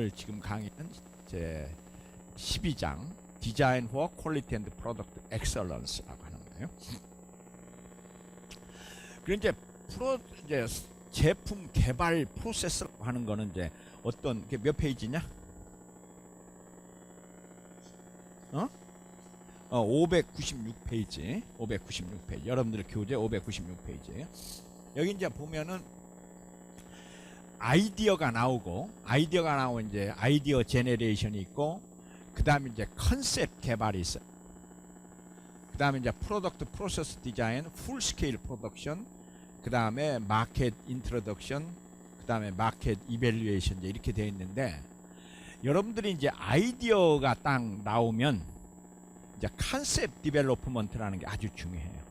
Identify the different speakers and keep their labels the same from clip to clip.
Speaker 1: 오늘 지금 강의는 제 12장 디자인 for Quality and Product Excellence라고 하는 거예요. 그리고 이제 제품 개발 프로세스라고 하는 거는 이제 어떤 게 몇 페이지냐? 596페이지. 596페이지. 여러분들 교재 596페이지. 여기 이제 보면은 아이디어가 나오고 이제 아이디어 제너레이션이 있고, 그 다음에 이제 컨셉 개발이 있어요. 그 다음에 이제 프로덕트 프로세스 디자인, 풀 스케일 프로덕션, 그 다음에 마켓 인트로덕션, 그 다음에 마켓 이밸류에이션, 이제 이렇게 되어 있는데, 여러분들이 이제 아이디어가 딱 나오면 이제 컨셉 디벨로프먼트라는 게 아주 중요해요.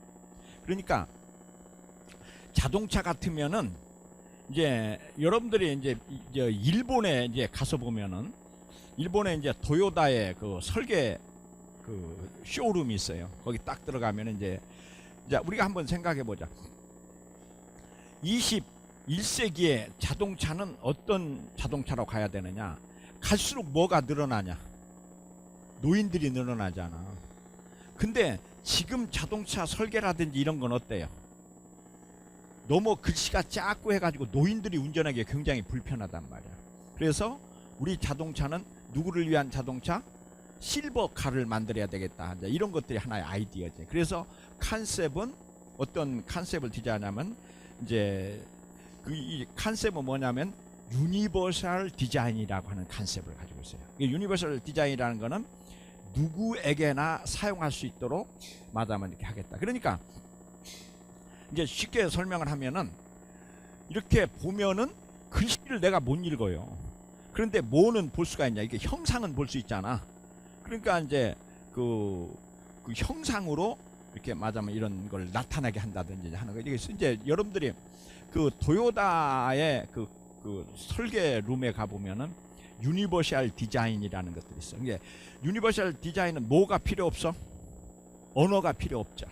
Speaker 1: 그러니까 자동차 같으면은 이제 여러분들이 이제 일본에 이제 가서 보면은, 일본에 이제 도요다의 그 설계 그 쇼룸이 있어요. 거기 딱 들어가면 이제 우리가 한번 생각해 보자. 21세기에 자동차는 어떤 자동차로 가야 되느냐? 갈수록 뭐가 늘어나냐? 노인들이 늘어나잖아. 근데 지금 자동차 설계라든지 이런 건 어때요? 너무 글씨가 작고 해가지고 노인들이 운전하기 굉장히 불편하단 말이야. 그래서 우리 자동차는 누구를 위한 자동차? 실버카를 만들어야 되겠다. 이런 것들이 하나의 아이디어지. 그래서 컨셉은 어떤 컨셉을 디자인하면, 이제 이 컨셉은 뭐냐면 유니버설 디자인이라고 하는 컨셉을 가지고 있어요. 유니버설 디자인이라는 거는 누구에게나 사용할 수 있도록 말하면 이렇게 하겠다. 그러니까 이제 쉽게 설명을 하면은, 이렇게 보면은 글씨를 내가 못 읽어요. 그런데 뭐는 볼 수가 있냐? 이게 형상은 볼 수 있잖아. 그러니까 이제 그 형상으로 이렇게 말하면 이런 걸 나타나게 한다든지 하는 거. 이제 여러분들이 그 도요다의 그 설계 룸에 가 보면은 유니버셜 디자인이라는 것들이 있어. 이게 유니버셜 디자인은 뭐가 필요 없어? 언어가 필요 없죠.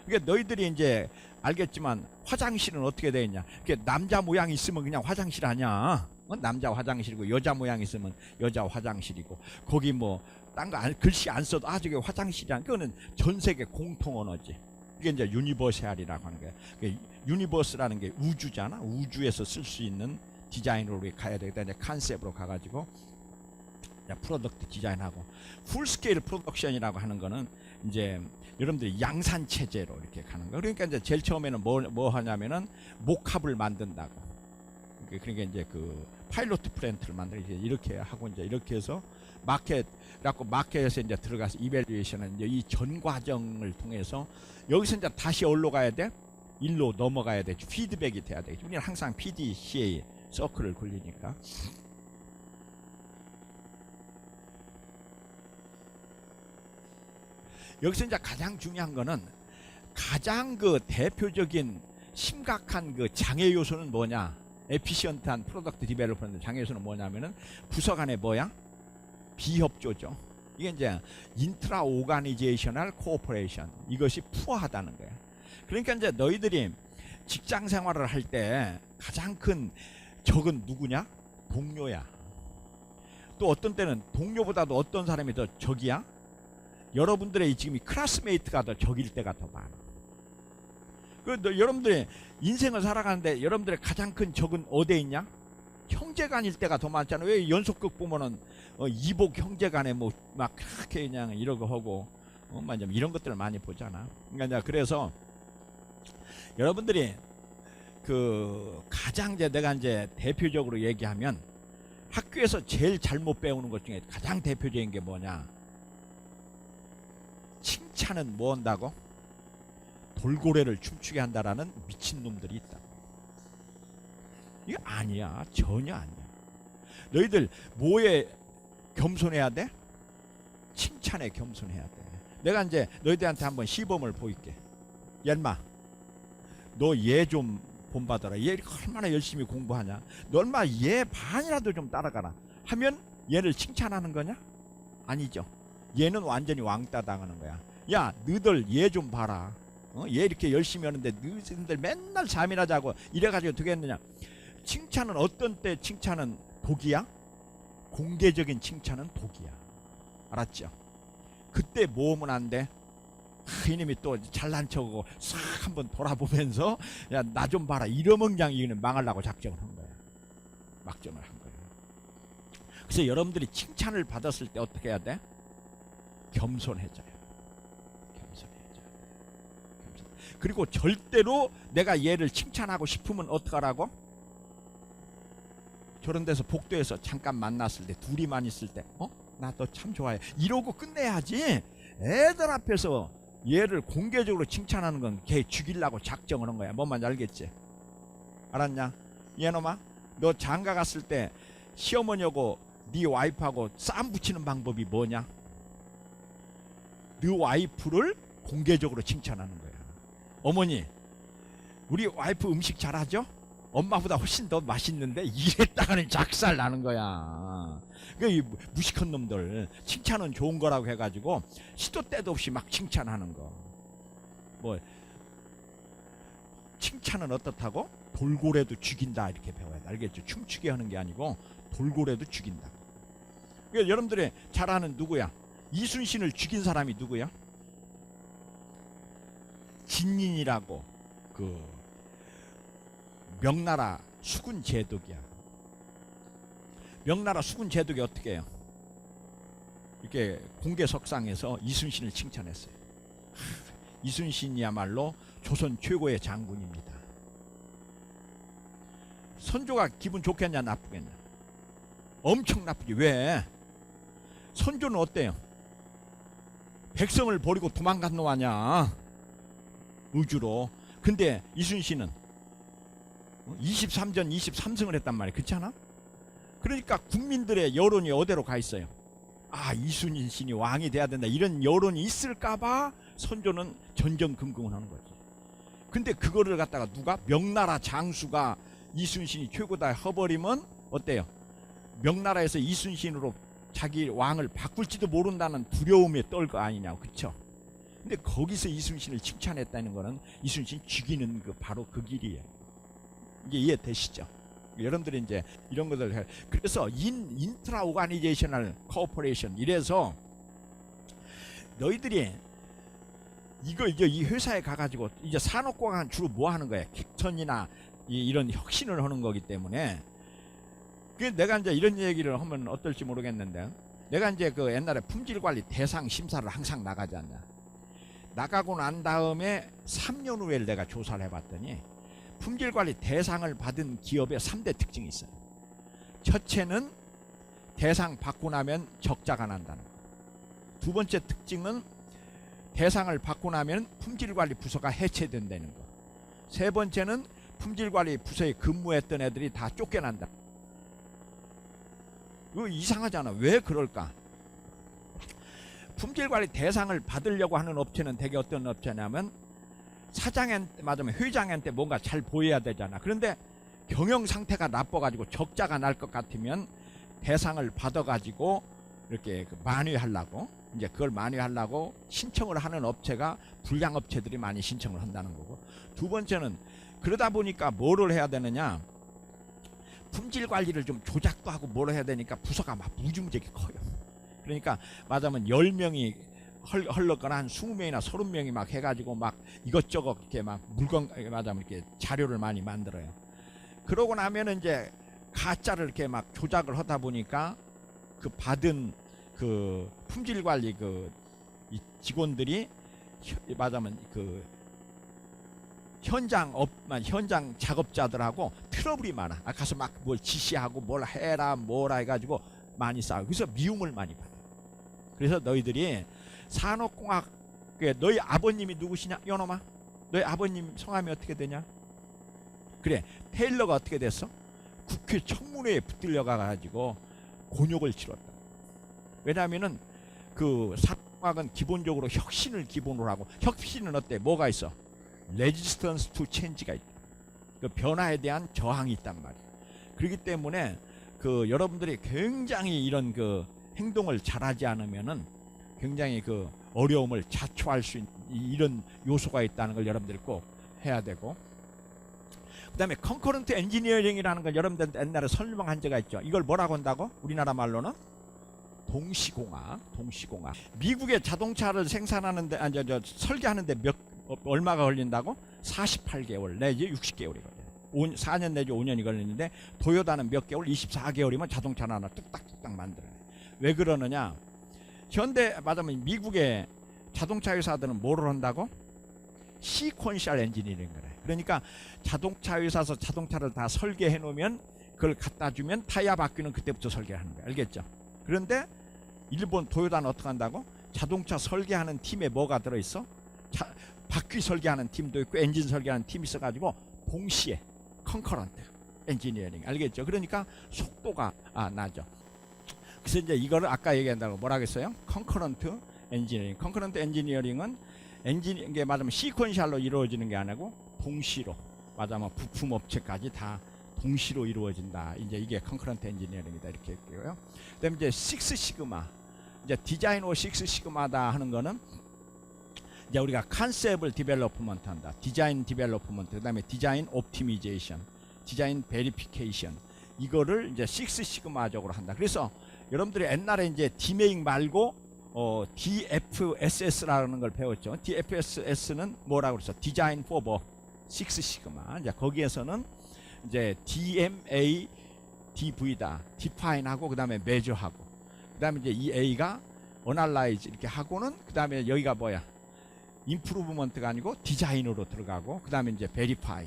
Speaker 1: 이게 너희들이 이제 알겠지만 화장실은 어떻게 되어 있냐? 이게 남자 모양이 있으면 그냥 화장실 아니야. 남자 화장실이고, 여자 모양이 있으면 여자 화장실이고, 거기 뭐 딴 거 글씨 안 써도 저게 화장실이야. 그거는 전 세계 공통 언어지. 이게 이제 유니버셜이라고 하는 거야. 유니버스라는 게 우주잖아. 우주에서 쓸 수 있는 디자인으로 가야 되겠다. 이제 컨셉으로 가가지고 프로덕트 디자인하고, 풀 스케일 프로덕션이라고 하는 거는 이제 여러분들이 양산 체제로 이렇게 가는 거. 그러니까 이제 제일 처음에는 뭐 하냐면은 목합을 만든다고. 그러니까 이제 그 파일로트 플랜트를 만들고 이렇게 하고, 이제 이렇게 해서 마켓에서 이제 들어가서 이밸류에이션은 이제 이 전 과정을 통해서 여기서 이제 다시 어디로 가야 돼? 일로 넘어가야 돼. 피드백이 돼야 돼. 우리는 항상 PDCA 서클을 굴리니까. 여기서 이제 가장 중요한 거는, 가장 그 대표적인 심각한 그 장애 요소는 뭐냐? 에피시언트한 프로덕트 디벨로퍼먼트 장애 요소는 뭐냐면은 부서 간에 뭐야? 비협조죠. 이게 이제 인트라 오가니제이셔널 코오퍼레이션, 이것이 푸어하다는 거야. 그러니까 이제 너희들이 직장 생활을 할 때 가장 큰 적은 누구냐? 동료야. 또 어떤 때는 동료보다도 어떤 사람이 더 적이야? 여러분들의 지금 클래스메이트가 더 적일 때가 더 많아. 여러분들의 인생을 살아가는데 여러분들의 가장 큰 적은 어디에 있냐? 형제간일 때가 더 많잖아. 왜 연속극 보면은 이복 형제간에 뭐 막 그렇게 그냥 이러고 하고 이런 것들을 많이 보잖아. 그러니까 그래서 여러분들이 그 가장 이제 내가 이제 대표적으로 얘기하면, 학교에서 제일 잘못 배우는 것 중에 가장 대표적인 게 뭐냐? 칭찬은 뭐 한다고? 돌고래를 춤추게 한다라는 미친놈들이 있다. 이거 아니야. 전혀 아니야. 너희들 뭐에 겸손해야 돼? 칭찬에 겸손해야 돼. 내가 이제 너희들한테 한번 시범을 보일게. 얀마, 너 얘 좀 본받아라. 얘 얼마나 열심히 공부하냐? 너 얼마나 얘 반이라도 좀 따라가라 하면 얘를 칭찬하는 거냐? 아니죠. 얘는 완전히 왕따 당하는 거야. 야, 너희들 얘 좀 봐라. 얘 이렇게 열심히 하는데 너희들 맨날 잠이나 자고 이래가지고 되겠느냐? 칭찬은 어떤 때 칭찬은 독이야? 공개적인 칭찬은 독이야. 알았죠? 그때 모으면 안 돼. 이놈이 또 잘난 척하고 싹 한번 돌아보면서 야 나 좀 봐라 이러면 그냥 이는 망하려고 작정을 한 거야. 막정을 한 거야. 그래서 여러분들이 칭찬을 받았을 때 어떻게 해야 돼? 겸손해져요. 겸손해져야 돼. 겸손. 그리고 절대로 내가 얘를 칭찬하고 싶으면 어떡하라고? 저런 데서 복도에서 잠깐 만났을 때 둘이만 있을 때 나 너 참 좋아해 이러고 끝내야지. 애들 앞에서 얘를 공개적으로 칭찬하는 건 걔 죽이려고 작정을 한 거야. 뭔 말인지 알겠지? 알았냐? 얘놈아 너 장가 갔을 때 시어머니하고 네 와이프하고 싸움 붙이는 방법이 뭐냐? 네 와이프를 공개적으로 칭찬하는 거야. 어머니 우리 와이프 음식 잘하죠? 엄마보다 훨씬 더 맛있는데 이랬다가는 작살 나는 거야. 그러니까 무식한 놈들 칭찬은 좋은 거라고 해가지고 시도 때도 없이 막 칭찬하는 거. 뭐 칭찬은 어떻다고? 돌고래도 죽인다 이렇게 배워야 돼. 알겠죠? 춤추게 하는 게 아니고 돌고래도 죽인다. 그러니까 여러분들의 잘 아는 누구야? 이순신을 죽인 사람이 누구야? 진인이라고 그 명나라 수군 제독이야. 명나라 수군 제독이 어떻게 해요? 이렇게 공개석상에서 이순신을 칭찬했어요. 이순신이야말로 조선 최고의 장군입니다. 선조가 기분 좋겠냐 나쁘겠냐? 엄청 나쁘지. 왜? 선조는 어때요? 백성을 버리고 도망간 놈 아냐? 의주로. 근데 이순신은 23전 23승을 했단 말이에요. 그렇지 않아? 그러니까 국민들의 여론이 어디로 가 있어요? 아 이순신이 왕이 돼야 된다 이런 여론이 있을까봐 선조는 전전긍긍을 하는 거지. 근데 그거를 갖다가 누가? 명나라 장수가 이순신이 최고다 해버리면 어때요? 명나라에서 이순신으로 자기 왕을 바꿀지도 모른다는 두려움에 떨 거 아니냐고. 그쵸? 근데 거기서 이순신을 칭찬했다는 거는 이순신 죽이는 그 바로 그 길이에요. 이게 이해되시죠? 여러분들이 이제 이런 것들 해. 그래서 인트라 오가니제이셔널 코퍼레이션 이래서 너희들이 이거 이 회사에 가가지고 이제 산업공학은 주로 뭐 하는 거야? 캡턴이나 이런 혁신을 하는 거기 때문에 내가 이제 이런 얘기를 하면 어떨지 모르겠는데 내가 이제 그 옛날에 품질관리 대상 심사를 항상 나가지 않냐. 나가고 난 다음에 3년 후에 내가 조사를 해봤더니 품질관리 대상을 받은 기업의 3대 특징이 있어요. 첫째는 대상 받고 나면 적자가 난다는 거. 두 번째 특징은 대상을 받고 나면 품질관리 부서가 해체된다는 거. 세 번째는 품질관리 부서에 근무했던 애들이 다 쫓겨난다. 이거 이상하잖아. 왜 그럴까? 품질관리 대상을 받으려고 하는 업체는 되게 어떤 업체냐면 사장한테 맞으면 회장한테 뭔가 잘 보여야 되잖아. 그런데 경영 상태가 나빠가지고 적자가 날 것 같으면 대상을 받아가지고 이렇게 만회하려고 이제 그걸 만회하려고 신청을 하는 업체가 불량 업체들이 많이 신청을 한다는 거고. 두 번째는 그러다 보니까 뭐를 해야 되느냐? 품질 관리를 좀 조작도 하고 뭘 해야 되니까 부서가 막 무지무지하게 커요. 그러니까 맞으면 10명이 헐렁거나 한 20명이나 30명이 막 해가지고 막 이것저것 이렇게 막 물건 맞으면 이렇게 자료를 많이 만들어요. 그러고 나면은 이제 가짜를 이렇게 막 조작을 하다 보니까 그 받은 그 품질 관리 그 이 직원들이 맞으면 그 현장 작업자들하고 트러블이 많아. 가서 막 뭘 지시하고 뭘 해라 뭐라 해가지고 많이 싸우고 그래서 미움을 많이 받아. 그래서 너희들이 산업공학에 너희 아버님이 누구시냐? 요놈아 너희 아버님 성함이 어떻게 되냐? 그래 테일러가 어떻게 됐어? 국회 청문회에 붙들려 가가지고 곤욕을 치렀다. 왜냐하면은 그 산업공학은 기본적으로 혁신을 기본으로 하고 혁신은 어때? 뭐가 있어? 레지스턴스 투 체인지가 있다. 그 변화에 대한 저항이 있단 말이야. 그렇기 때문에 그 여러분들이 굉장히 이런 그 행동을 잘하지 않으면은 굉장히 그 어려움을 자초할 수 있는 이런 요소가 있다는 걸 여러분들이 꼭 해야 되고. 그다음에 컨커런트 엔지니어링이라는 걸 여러분들 옛날에 설명한 적이 있죠. 이걸 뭐라고 한다고? 우리나라 말로는 동시공학. 미국의 자동차를 생산하는데 설계하는데 얼마가 걸린다고? 48개월 내지 60개월이 걸려요. 4년 내지 5년이 걸리는데 도요타는 몇 개월? 24개월이면 자동차 하나 뚝딱뚝딱 만들어요. 왜 그러느냐? 현대 맞으면 미국의 자동차 회사들은 뭐를 한다고? 시퀀셜 엔지니어링을 해. 그러니까 자동차 회사에서 자동차를 다 설계해 놓으면 그걸 갖다 주면 타이어 바퀴는 그때부터 설계하는 거야. 알겠죠? 그런데 일본 도요타는 어떻게 한다고? 자동차 설계하는 팀에 뭐가 들어있어? 바퀴 설계하는 팀도 있고 엔진 설계하는 팀이 있어가지고 동시에 컨커런트 엔지니어링. 알겠죠? 그러니까 속도가 나죠. 그래서 이제 이거를 아까 얘기한다고 뭐라고 했어요? 컨커런트 엔지니어링. 컨커런트 엔지니어링은 이게 말하면 시퀀셜로 이루어지는 게 아니고 동시로, 말하면 부품 업체까지 다 동시로 이루어진다. 이제 이게 컨커런트 엔지니어링이다 이렇게 했고요. 그다음에 이제 식스 시그마, 이제 디자인 오 식스 시그마다 하는 거는 이제 우리가 컨셉을 디벨로프먼트 한다. 디자인 디벨로프먼트, 그다음에 디자인 옵티미제이션, 디자인 베리피케이션, 이거를 이제 식스 시그마적으로 한다. 그래서 여러분들이 옛날에 이제 디메잉 말고 DFSS라는 걸 배웠죠. DFSS는 뭐라고 그랬어? 디자인 포버 식스 시그마. 이제 거기에서는 이제 DMA, DV다. 디파인하고 그다음에 메저하고, 그다음에 이제 이 A가 어널라이즈 이렇게 하고는 그다음에 여기가 뭐야? 임프루브먼트가 아니고 디자인으로 들어가고 그다음에 이제 베리파이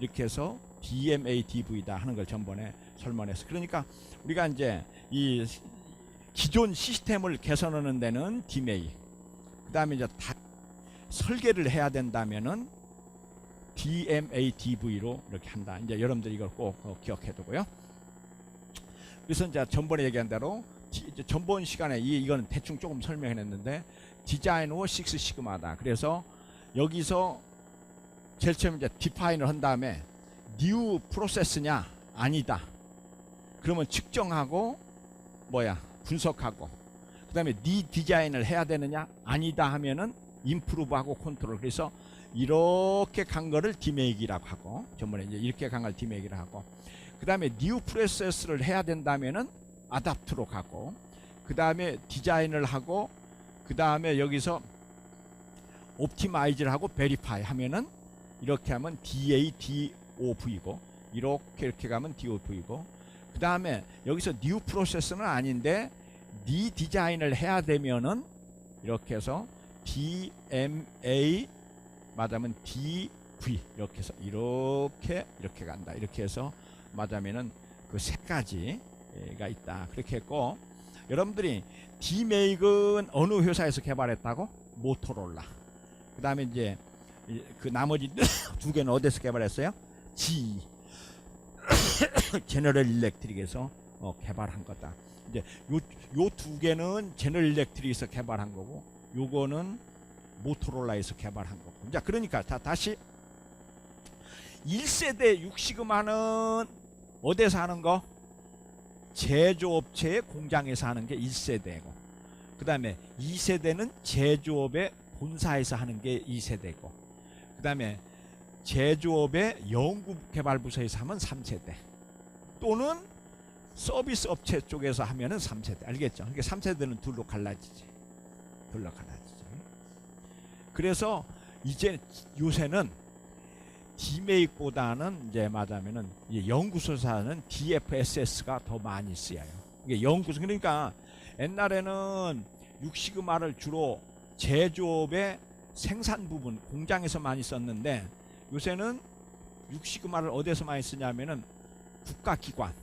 Speaker 1: 이렇게 해서 DMA, DV다 하는 걸 전번에 설명했어. 그러니까 우리가 이제 이 기존 시스템을 개선하는 데는 DMA, 그다음에 이제 설계를 해야 된다면은 DMA, DV로 이렇게 한다. 이제 여러분들 이걸 꼭 기억해 두고요. 그래서 이제 전번에 얘기한 대로 전번 시간에 이거는 대충 조금 설명했는데 디자인 후 식스 시그마다. 그래서 여기서 제일 처음 이제 디파인을 한 다음에 뉴 프로세스냐 아니다. 그러면 측정하고 분석하고, 그 다음에 네 디자인을 해야 되느냐 아니다 하면은 임프루브하고 컨트롤. 그래서 이렇게 간 거를 디메이기라고 하고, 전번에 이제 이렇게 간 걸 디메이기라고 하고, 그 다음에 뉴 프로세스를 해야 된다면은 아답트로 가고, 그 다음에 디자인을 하고, 그 다음에 여기서 옵티마이즈를 하고 베리파이 하면은 이렇게 하면 DADOV고, 이렇게 가면 DOV고, 그 다음에 여기서 뉴 프로세스는 아닌데 네 디자인을 해야 되면은 이렇게 해서 DMA 맞으면 DV 이렇게 해서 이렇게 간다. 이렇게 해서 맞으면은 그 세 가지가 있다. 그렇게 했고, 여러분들이 디메이크는 어느 회사에서 개발했다고? 모토로라. 그 다음에 이제 그 나머지 두 개는 어디서 개발했어요? 제너럴 일렉트릭에서 개발한 거다. 이제 요 두 개는 제너럴 일렉트릭에서 개발한 거고, 요거는 모토로라에서 개발한 거고. 자, 그러니까 다시 1세대 6시그마는 어디서 하는 거? 제조업체의 공장에서 하는 게 1세대고, 그 다음에 2세대는 제조업의 본사에서 하는 게 2세대고, 그 다음에 제조업의 연구개발부서에서 하면 3세대, 또는 서비스 업체 쪽에서 하면은 3세대. 알겠죠? 그러니까 3세대는 둘로 갈라지지. 그래서 이제 요새는 디메이크보다는 이제 말하면은 연구소사는 DFSS가 더 많이 쓰여요. 이게 연구소. 그러니까 옛날에는 6시그마를 주로 제조업의 생산 부분 공장에서 많이 썼는데, 요새는 6시그마를 어디서 많이 쓰냐면은 국가기관,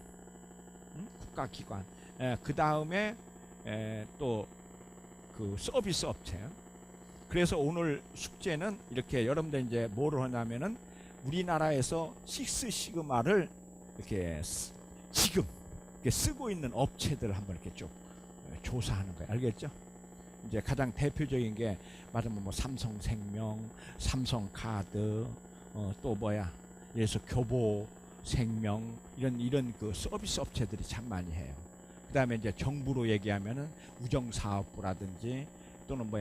Speaker 1: 그 다음에 또 그 서비스 업체. 그래서 오늘 숙제는 이렇게 여러분들 이제 뭐를 하냐면은 우리나라에서 식스 시그마를 이렇게 지금 이렇게 쓰고 있는 업체들을 한번 이렇게 쭉 조사하는 거예요. 알겠죠? 이제 가장 대표적인 게 말하면 뭐 삼성생명, 삼성카드, 또 예를 교보생명, 이런 그 서비스 업체들이 참 많이 해요. 그 다음에 이제 정부로 얘기하면은 우정사업부라든지 또는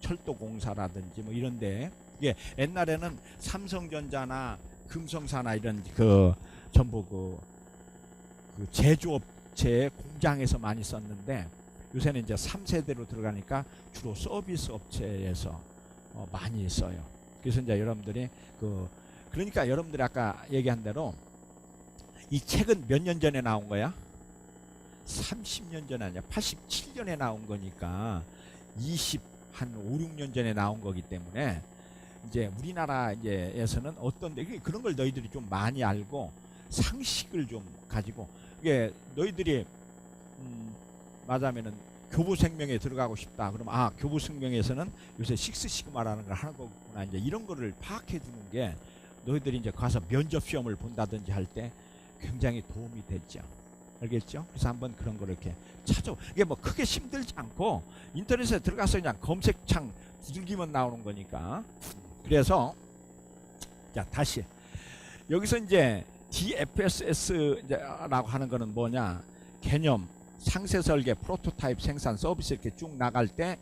Speaker 1: 철도공사라든지 뭐 이런데, 이게 옛날에는 삼성전자나 금성사나 이런 그 전부 그 제조업체 공장에서 많이 썼는데 요새는 이제 3세대로 들어가니까 주로 서비스 업체에서 많이 써요. 그래서 이제 여러분들이 그러니까 여러분들이 아까 얘기한 대로 이 책은 몇 년 전에 나온 거야? 30년 전 아니야. 87년에 나온 거니까 한 5, 6년 전에 나온 거기 때문에 이제 우리나라 이제에서는 어떤데 그런 걸 너희들이 좀 많이 알고 상식을 좀 가지고 이게 너희들이 맞으면은 교부생명에 들어가고 싶다. 그러면 교부생명에서는 요새 식스 시그마라는 걸 하는 거구나. 이제 이런 거를 파악해 두는 게 너희들이 이제 가서 면접 시험을 본다든지 할 때 굉장히 도움이 됐죠. 알겠죠? 그래서 한번 그런 걸 이렇게 찾아. 이게 뭐 크게 힘들지 않고 인터넷에 들어가서 그냥 검색창 두들기면 나오는 거니까. 그래서 자 다시 여기서 이제 DFSS라고 하는 거는 뭐냐? 개념, 상세 설계, 프로토타입, 생산, 서비스 이렇게 쭉 나갈 때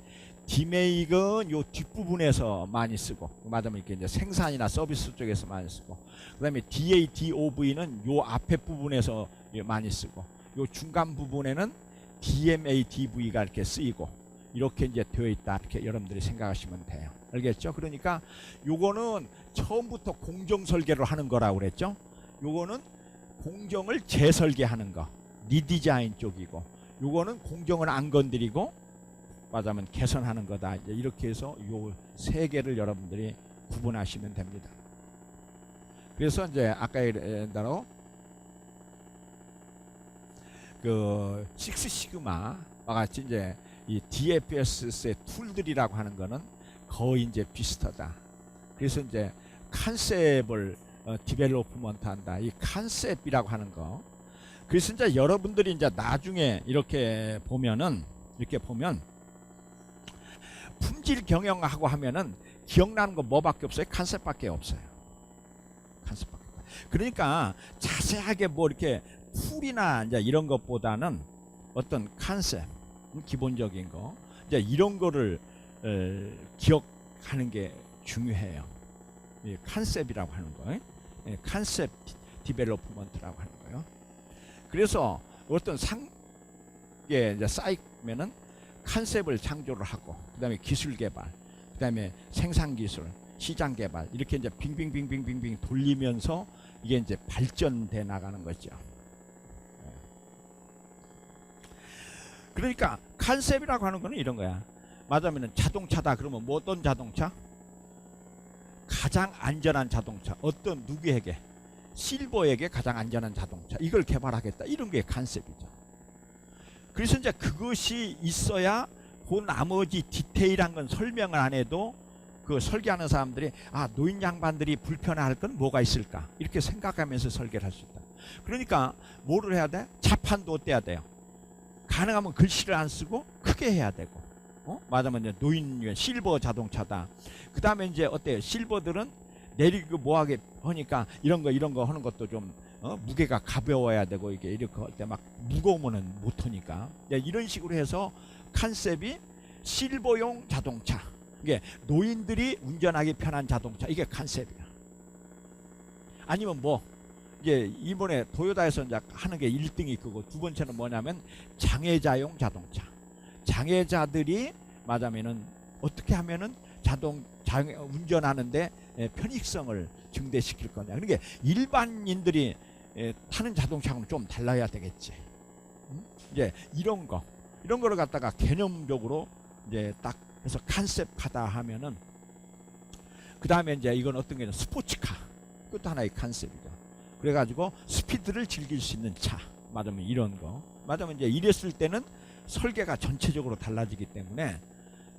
Speaker 1: 디메이크는 요 뒷부분에서 많이 쓰고, 맞으면 이렇게 이제 생산이나 서비스 쪽에서 많이 쓰고, 그다음에 DADOV는 요 앞에 부분에서 많이 쓰고, 요 중간 부분에는 DMADV가 이렇게 쓰이고, 이렇게 이제 되어 있다. 이렇게 여러분들이 생각하시면 돼요. 알겠죠? 그러니까 요거는 처음부터 공정 설계를 하는 거라고 그랬죠? 요거는 공정을 재설계하는 거, 리디자인 쪽이고, 요거는 공정을 안 건드리고 맞으면 개선하는 거다. 이제 이렇게 해서 요 세 개를 여러분들이 구분하시면 됩니다. 그래서 이제 아까 얘기한 대로 그 식스 시그마와 같이 이제 이 DFS의 툴들이라고 하는 거는 거의 이제 비슷하다. 그래서 이제 컨셉을 디벨로프먼트 한다. 이 컨셉이라고 하는 거. 그래서 이제 여러분들이 이제 나중에 이렇게 보면 품질 경영하고 하면은 기억나는 거 뭐밖에 없어요? 컨셉밖에 없어요. 컨셉밖에. 그러니까 자세하게 뭐 이렇게 툴이나 이제 이런 것보다는 어떤 컨셉, 기본적인 거, 이제 이런 거를 기억하는 게 중요해요. 이 컨셉이라고 하는 거, 컨셉 디벨로프먼트라고 하는 거요. 그래서 어떤 상에 이제 쌓이면은 컨셉을 창조를 하고, 그다음에 기술 개발, 그다음에 생산 기술, 시장 개발 이렇게 이제 빙빙빙빙빙빙 돌리면서 이게 이제 발전돼 나가는 거죠. 그러니까 컨셉이라고 하는 거는 이런 거야. 맞으면은 자동차다 그러면 뭐 어떤 자동차? 가장 안전한 자동차. 어떤 누구에게? 실버에게 가장 안전한 자동차. 이걸 개발하겠다. 이런 게 컨셉이죠. 그래서 이제 그것이 있어야 그 나머지 디테일한 건 설명을 안 해도 그 설계하는 사람들이 노인 양반들이 불편해할 건 뭐가 있을까 이렇게 생각하면서 설계를 할 수 있다. 그러니까 뭐를 해야 돼? 자판도 어때야 돼요? 가능하면 글씨를 안 쓰고 크게 해야 되고, 맞으면 이제 노인 실버 자동차다. 그 다음에 이제 어때요? 실버들은 내리고 뭐하게 하니까 이런 거 하는 것도 좀 무게가 가벼워야 되고, 이게 이렇게 할 때 막 무거우면은 못하니까 이런 식으로 해서 컨셉이 실버용 자동차, 이게 노인들이 운전하기 편한 자동차, 이게 컨셉이야. 아니면 뭐 이제 이번에 도요타에서 이제 하는 게 1등이 그거, 두 번째는 뭐냐면 장애자용 자동차. 장애자들이 맞으면은 어떻게 하면은 운전하는데 편익성을 증대시킬 거냐. 그러니까 일반인들이 타는 자동차하고는 좀 달라야 되겠지. 이제 이런 거를 갖다가 개념적으로 이제 딱 해서 컨셉하다 하면은, 그 다음에 이제 이건 어떤 게 스포츠카, 그것도 하나의 컨셉이죠. 그래가지고 스피드를 즐길 수 있는 차, 맞으면 이런 거, 맞으면 이제 이랬을 때는 설계가 전체적으로 달라지기 때문에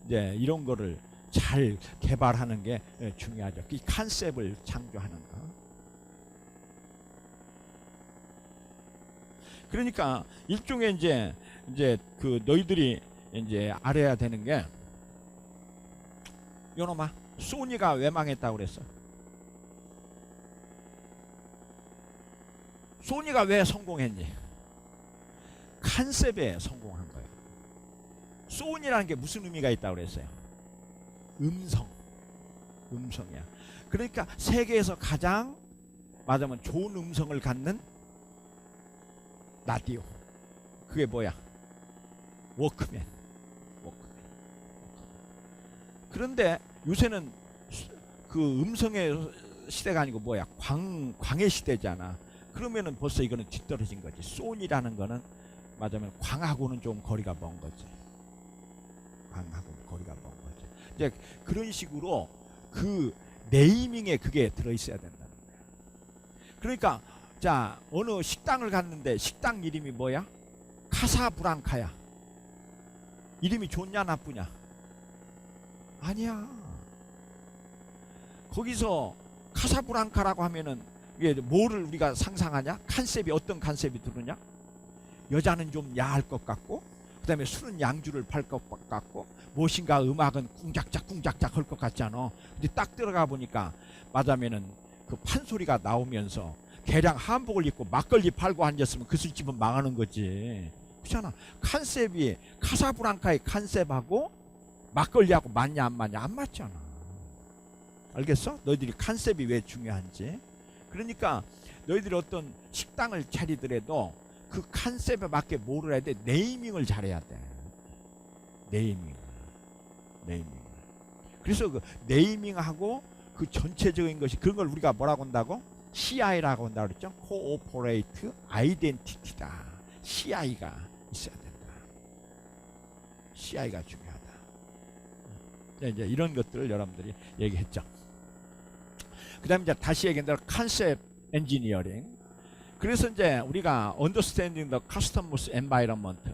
Speaker 1: 이제 이런 거를 잘 개발하는 게 중요하죠. 이 컨셉을 창조하는 거. 그러니까 일종의 이제 그 너희들이 이제 알아야 되는 게, 요놈아, 소니가 왜 망했다고 그랬어? 소니가 왜 성공했니? 컨셉에 성공한 거예요. 소니라는 게 무슨 의미가 있다고 그랬어요? 음성이야. 그러니까 세계에서 가장 말하자면 좋은 음성을 갖는 라디오. 그게 뭐야? 워크맨. 워크맨. 그런데 요새는 그 음성의 시대가 아니고 뭐야? 광의 시대잖아. 그러면은 벌써 이거는 뒤떨어진 거지. 소니라는 거는 말하자면 광하고는 좀 거리가 먼 거지. 광하고 거리가 먼 거지. 이제 그런 식으로 그 네이밍에 그게 들어있어야 된다는 거야. 그러니까 자, 어느 식당을 갔는데 식당 이름이 뭐야? 카사브랑카야. 이름이 좋냐 나쁘냐? 아니야. 거기서 카사브랑카라고 하면은 이게 뭐를 우리가 상상하냐? 컨셉이 어떤 컨셉이 들으냐? 여자는 좀 야할 것 같고, 그 다음에 술은 양주를 팔 것 같고, 무엇인가 음악은 쿵작작 쿵작작 할 것 같잖아. 근데 딱 들어가 보니까 맞으면은 그 판소리가 나오면서 개량 한복을 입고 막걸리 팔고 앉았으면 그 술집은 망하는 거지. 그렇잖아. 컨셉이 카사브랑카의 컨셉하고 막걸리하고 맞냐 안 맞냐? 안 맞잖아. 알겠어? 너희들이 컨셉이 왜 중요한지. 그러니까 너희들이 어떤 식당을 차리더라도 그 컨셉에 맞게 뭐를 해야 돼? 네이밍을 잘해야 돼. 네이밍. 그래서 그 네이밍하고 그 전체적인 것이 그런 걸 우리가 뭐라고 한다고? CI라고 한다고 그랬죠? Corporate Identity다. CI가 있어야 된다. CI가 중요하다. 이제 이런 것들을 여러분들이 얘기했죠. 그 다음에 이제 다시 얘기한다면 컨셉 엔지니어링. 그래서 이제 우리가 understanding the customer's environment.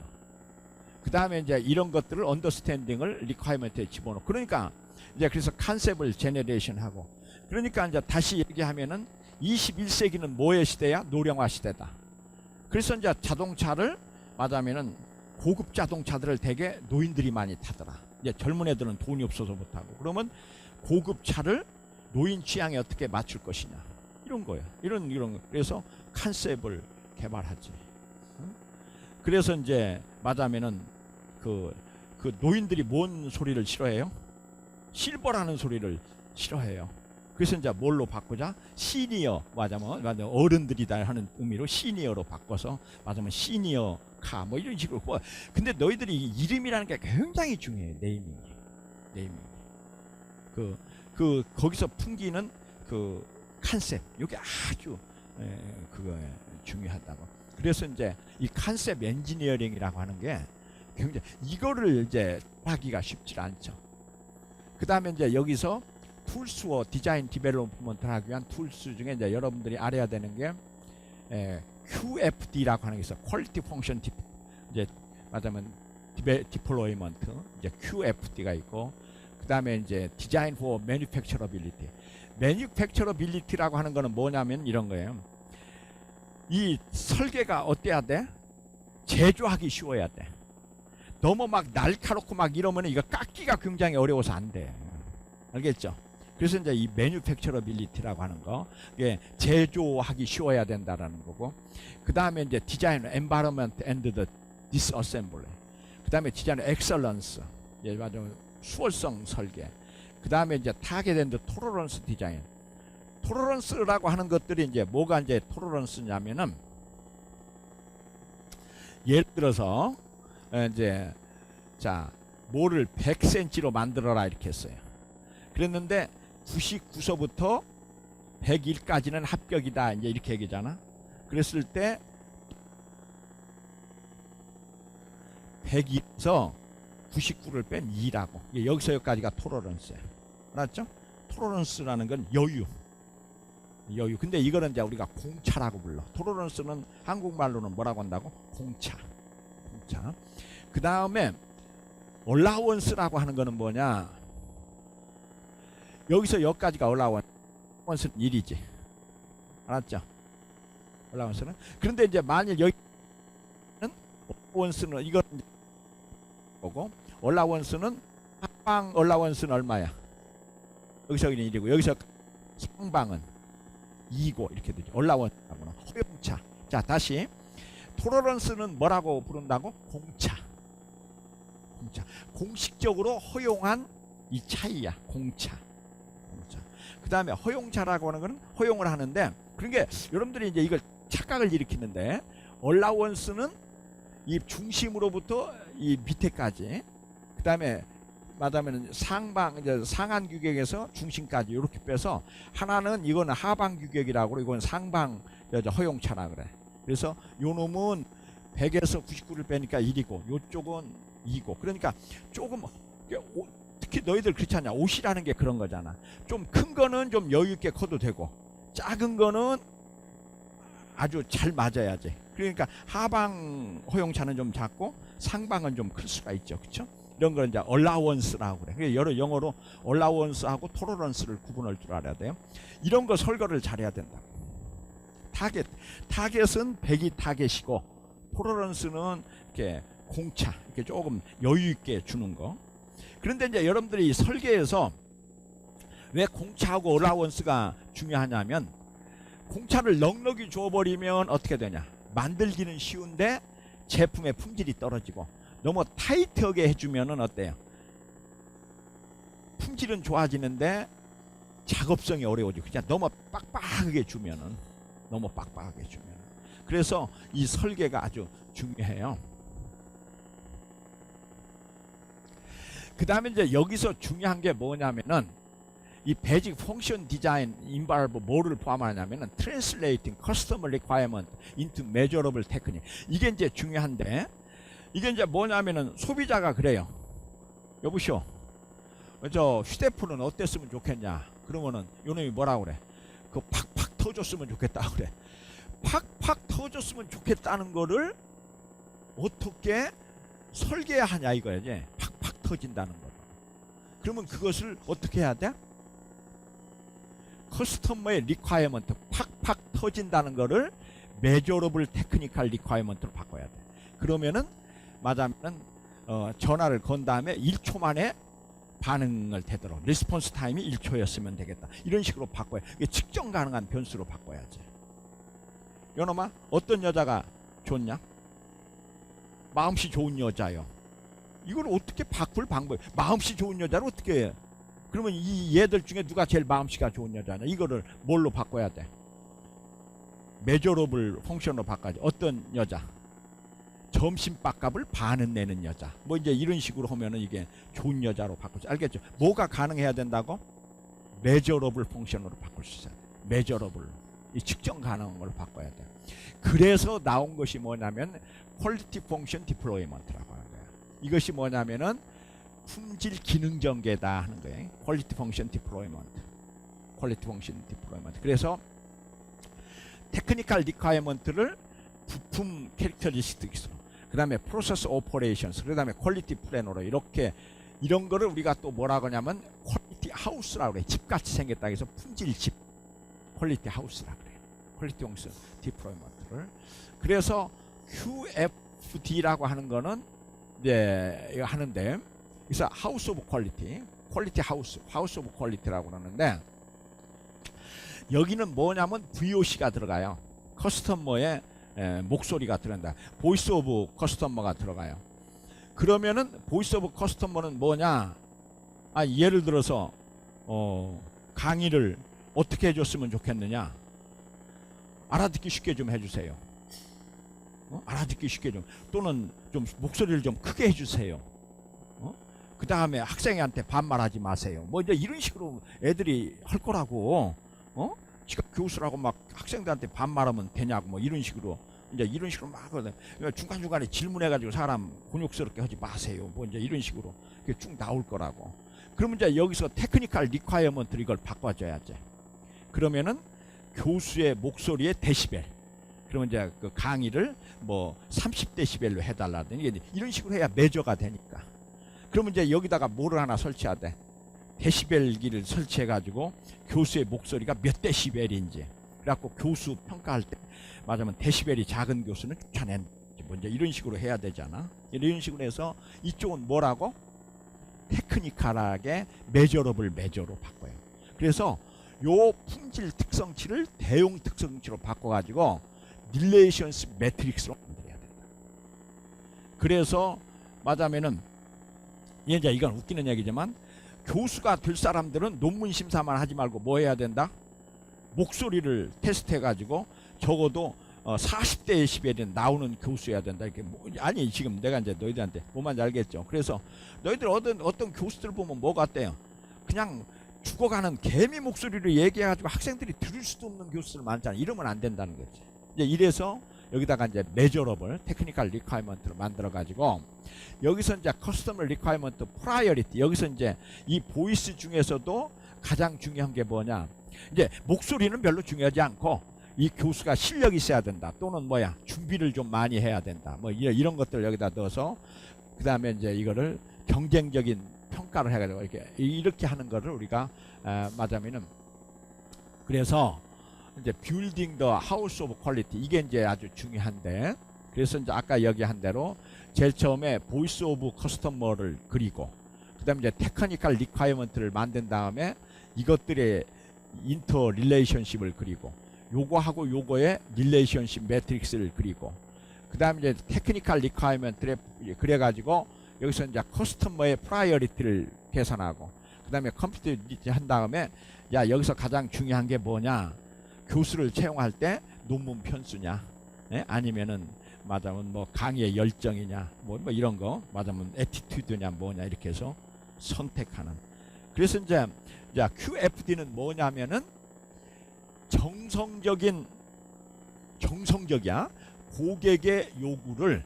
Speaker 1: 그 다음에 이제 이런 것들을 understanding을 requirement에 집어넣고. 그러니까 이제 그래서 컨셉을 제너레이션 하고. 그러니까 이제 다시 얘기하면은 21세기는 뭐의 시대야? 노령화 시대다. 그래서 이제 자동차를 말하면은 고급 자동차들을 되게 노인들이 많이 타더라. 이제 젊은 애들은 돈이 없어서 못 타고. 그러면 고급 차를 노인 취향에 어떻게 맞출 것이냐. 이런 거야. 이런 거. 그래서 컨셉을 개발하지. 그래서 이제 말하면은 그 노인들이 뭔 소리를 싫어해요? 실버라는 소리를 싫어해요. 그래서 이제 뭘로 바꾸자? 시니어, 맞으면 어른들이다 하는 의미로 시니어로 바꿔서 맞으면 시니어 카 뭐 이런 식으로. 근데 너희들이 이름이라는 게 굉장히 중요해. 네이밍. 거기서 풍기는 그 컨셉, 이게 아주 그거 중요하다고. 그래서 이제 이 컨셉 엔지니어링이라고 하는 게 굉장히 이거를 이제 하기가 쉽지 않죠. 그 다음에 이제 여기서 툴스와 디자인 디벨롭먼트를 하기 위한 툴스 중에 이제 여러분들이 알아야 되는 게 QFD라고 하는 게 있어. 퀄리티 펑션 이제 맞으면 디플로이먼트 이제 QFD가 있고, 그 다음에 이제 디자인 포 매니팩처러빌리티. 매니팩처러빌리티라고 하는 거는 뭐냐면 이런 거예요. 이 설계가 어때야 돼? 제조하기 쉬워야 돼. 너무 막 날카롭고 막 이러면 이거 깎기가 굉장히 어려워서 안 돼. 알겠죠? 그래서 이제 이 매니팩처러빌리티라고 하는 거, 이게 제조하기 쉬워야 된다라는 거고, 그 다음에 이제 디자인 엔바이러먼트 앤드 더 디스어셈블리, 그 다음에 디자인 엑셀런스, 맞아 수월성 설계, 그 다음에 이제 타겟 앤드 토러런스 디자인. 토러런스라고 하는 것들이 이제 뭐가 이제 토러런스냐면은 예를 들어서 이제 자 뭐를 100cm로 만들어라 이렇게 했어요. 그랬는데 99서부터 101까지는 합격이다 이제 이렇게 얘기잖아. 그랬을 때 102에서 99를 뺀 2라고. 여기서 여기까지가 토러런스야. 알았죠? 토러런스라는 건 여유. 근데 이거는 이제 우리가 공차라고 불러. 토러런스는 한국말로는 뭐라고 한다고? 공차. 그 다음에 얼라원스라고 하는 거는 뭐냐? 여기서 여기까지가 얼라원스는 1이지. 알았죠? 얼라원스는. 그런데 이제 만일 여기는 얼라원스는 이건 보고, 얼라원스는 상방 얼라원스는 얼마야? 여기서 1이고 여기서 상방은 2고 이렇게 되죠. 얼라원스하고는 허용차. 자 다시 토러런스는 뭐라고 부른다고? 공차. 공식적으로 허용한 이 차이야. 공차. 그 다음에 허용차라고 하는 거는 허용을 하는데 그러니까 여러분들이 이제 이걸 착각을 일으키는데, 얼라원스는 이 중심으로부터 이 밑에까지, 그 다음에 말하면 상방 이제 상한 규격에서 중심까지 이렇게 빼서, 하나는 이거는 하방 규격이라고 그러고 이건 상방 허용차라 그래. 그래서 요 놈은 100에서 99를 빼니까 1이고 요쪽은 2고, 그러니까 조금, 특히 너희들 그렇지 않냐, 옷이라는 게 그런 거잖아. 좀 큰 거는 좀 여유 있게 커도 되고 작은 거는 아주 잘 맞아야지. 그러니까 하방 허용차는 좀 작고 상방은 좀 클 수가 있죠. 그렇죠? 이런 걸 이제 allowance라고 그래. 여러 영어로 allowance하고 tolerance를 구분할 줄 알아야 돼요. 이런 거 설거를 잘해야 된다. 타겟은 100이 타겟이고, tolerance는 이렇게 공차, 이렇게 조금 여유 있게 주는 거. 그런데 이제 여러분들이 설계에서 왜 공차하고 allowance가 중요하냐면, 공차를 넉넉히 줘버리면 어떻게 되냐, 만들기는 쉬운데 제품의 품질이 떨어지고, 너무 타이트하게 해주면은 어때요? 품질은 좋아지는데 작업성이 어려워지고, 그냥 너무 빡빡하게 주면은, 그래서 이 설계가 아주 중요해요. 그 다음에 이제 여기서 중요한 게 뭐냐면은, 이 베이직 펑션 디자인 인발브 뭐를 포함하냐면은 translating customer requirement into measurable technique. 이게 이제 중요한데, 이게 이제 뭐냐면은 소비자가 그래요. 여보시오, 저 휴대폰은 어땠으면 좋겠냐? 그러면은 요놈이 뭐라 그래? 그 팍팍 터졌으면 좋겠다 그래. 팍팍 터졌으면 좋겠다는 거를 어떻게 설계하냐 이거야지. 팍팍 터진다는 거. 그러면 그것을 어떻게 해야 돼? 커스터머의 리콰이어먼트, 팍팍 터진다는 거를 메저러블 테크니컬 리콰이어먼트로 바꿔야 돼. 그러면은 맞으면 전화를 건 다음에 1초 만에 반응을 되도록, 리스폰스 타임이 1초였으면 되겠다. 이런 식으로 바꿔야, 이게 측정 가능한 변수로 바꿔야지. 요놈아, 어떤 여자가 좋냐? 마음씨 좋은 여자요. 이걸 어떻게 바꿀 방법이, 마음씨 좋은 여자를 어떻게 해? 그러면 이 얘들 중에 누가 제일 마음씨가 좋은 여자냐? 이거를 뭘로 바꿔야 돼? 메저러블 펑션으로 바꿔야지. 어떤 여자? 점심밥값을 반은 내는 여자. 뭐 이제 이런 식으로 하면은 이게 좋은 여자로 바꾸지. 알겠죠? 뭐가 가능해야 된다고? 메저러블 펑션으로 바꿀 수 있어요. 메저러블. 이 측정 가능한 걸 바꿔야 돼. 그래서 나온 것이 뭐냐면 퀄리티 펑션 디플로이먼트라고 하는 거예요. 이것이 뭐냐면은 품질 기능 전개다 하는 거예요. 퀄리티 펑션 디플로이먼트. 퀄리티 펑션 디플로이먼트. 그래서 테크니컬 리콰이어먼트를 부품 캐릭터리스틱스로, 그 다음에 프로세스 오퍼레이션스, 그 다음에 퀄리티 플래너로, 이렇게 이런 거를 우리가 또 뭐라고 하냐면 퀄리티 하우스라고 그래. 집같이 생겼다 해서 품질집, 퀄리티 하우스라고 그래. 퀄리티 펑션 디플로이먼트를. 그래서 QFD라고 하는 거는 이제 이거 하는데, 그래서 하우스 오브 퀄리티, 퀄리티 하우스, 하우스 오브 퀄리티라고 그러는데, 여기는 뭐냐면 VOC가 들어가요. 커스터머의 목소리가 들어간다. 보이스 오브 커스터머가 들어가요. 그러면은 보이스 오브 커스터머는 뭐냐? 예를 들어서 강의를 어떻게 해줬으면 좋겠느냐? 알아듣기 쉽게 좀 해주세요. 알아듣기 쉽게 좀, 또는 좀 목소리를 좀 크게 해주세요. 그 다음에 학생한테 반말하지 마세요. 뭐 이제 이런 식으로 애들이 할 거라고. 지가 교수라고 막 학생들한테 반말하면 되냐고, 뭐 이런 식으로 이제 이런 식으로 막 하거든. 중간 중간에 질문해가지고 사람 곤욕스럽게 하지 마세요. 뭐 이제 이런 식으로 쭉 나올 거라고. 그러면 이제 여기서 테크니컬 리콰이어먼트 이걸 바꿔줘야지. 그러면은 교수의 목소리의 데시벨. 그러면 이제 그 강의를 뭐 30데시벨로 해달라든지 이런 식으로 해야 메저가 되니까. 그러면 이제 여기다가 뭐를 하나 설치해야 돼? 데시벨기를 설치해가지고 교수의 목소리가 몇 데시벨인지, 그래갖고 교수 평가할 때 맞으면 데시벨이 작은 교수는 쫓아낸지, 먼저 이런 식으로 해야 되잖아. 이런 식으로 해서 이쪽은 뭐라고? 테크니컬하게 메저러블 메저로 바꿔요. 그래서 요 품질 특성치를 대용 특성치로 바꿔가지고 릴레이션스 매트릭스로 만들어야 된다. 그래서 맞으면은 이제 이건 웃기는 얘기지만, 교수가 될 사람들은 논문 심사만 하지 말고 뭐 해야 된다? 목소리를 테스트해 가지고 적어도 40대 데시벨이 나오는 교수여야 된다. 이렇게 아니 지금 내가 이제 너희들한테 뭐만 알겠죠. 그래서 너희들 어떤 교수들 보면 뭐 같대요. 그냥 죽어가는 개미 목소리를 얘기해가지고 학생들이 들을 수도 없는 교수들 많잖아. 이러면 안 된다는 거지. 이제 이래서 여기다가 이제 메저러블 테크니컬 리콰이먼트를 만들어 가지고 여기서 이제 커스터머 리콰이먼트 프라이어리티, 여기서 이제 이 보이스 중에서도 가장 중요한 게 뭐냐, 이제 목소리는 별로 중요하지 않고 이 교수가 실력이 있어야 된다, 또는 뭐야 준비를 좀 많이 해야 된다, 뭐 이런 것들 여기다 넣어서 그 다음에 이제 이거를 경쟁적인 평가를 해가지고 이렇게 하는 거를 우리가 말하자면은, 그래서 이제 building the house of quality, 이게 이제 아주 중요한데, 그래서 이제 아까 얘기한 대로 제일 처음에 voice of customer를 그리고 그다음에 이제 테크니컬 리콰이어먼트를 만든 다음에 이것들의 인터 릴레이션십을 그리고 요거하고 요거의 릴레이션십 매트릭스를 그리고 그다음에 이제 테크니컬 리콰이어먼트를 그래 가지고 여기서 이제 커스터머의 프라이어리티를 계산하고 그다음에 컴퓨터 한 다음에 야 여기서 가장 중요한 게 뭐냐, 교수를 채용할 때 논문 편수냐, 예? 아니면은 맞으면 뭐 강의의 열정이냐, 뭐 이런 거 맞으면 애티튜드냐 뭐냐, 이렇게 해서 선택하는. 그래서 이제 QFD는 뭐냐면은 정성적이야 고객의 요구를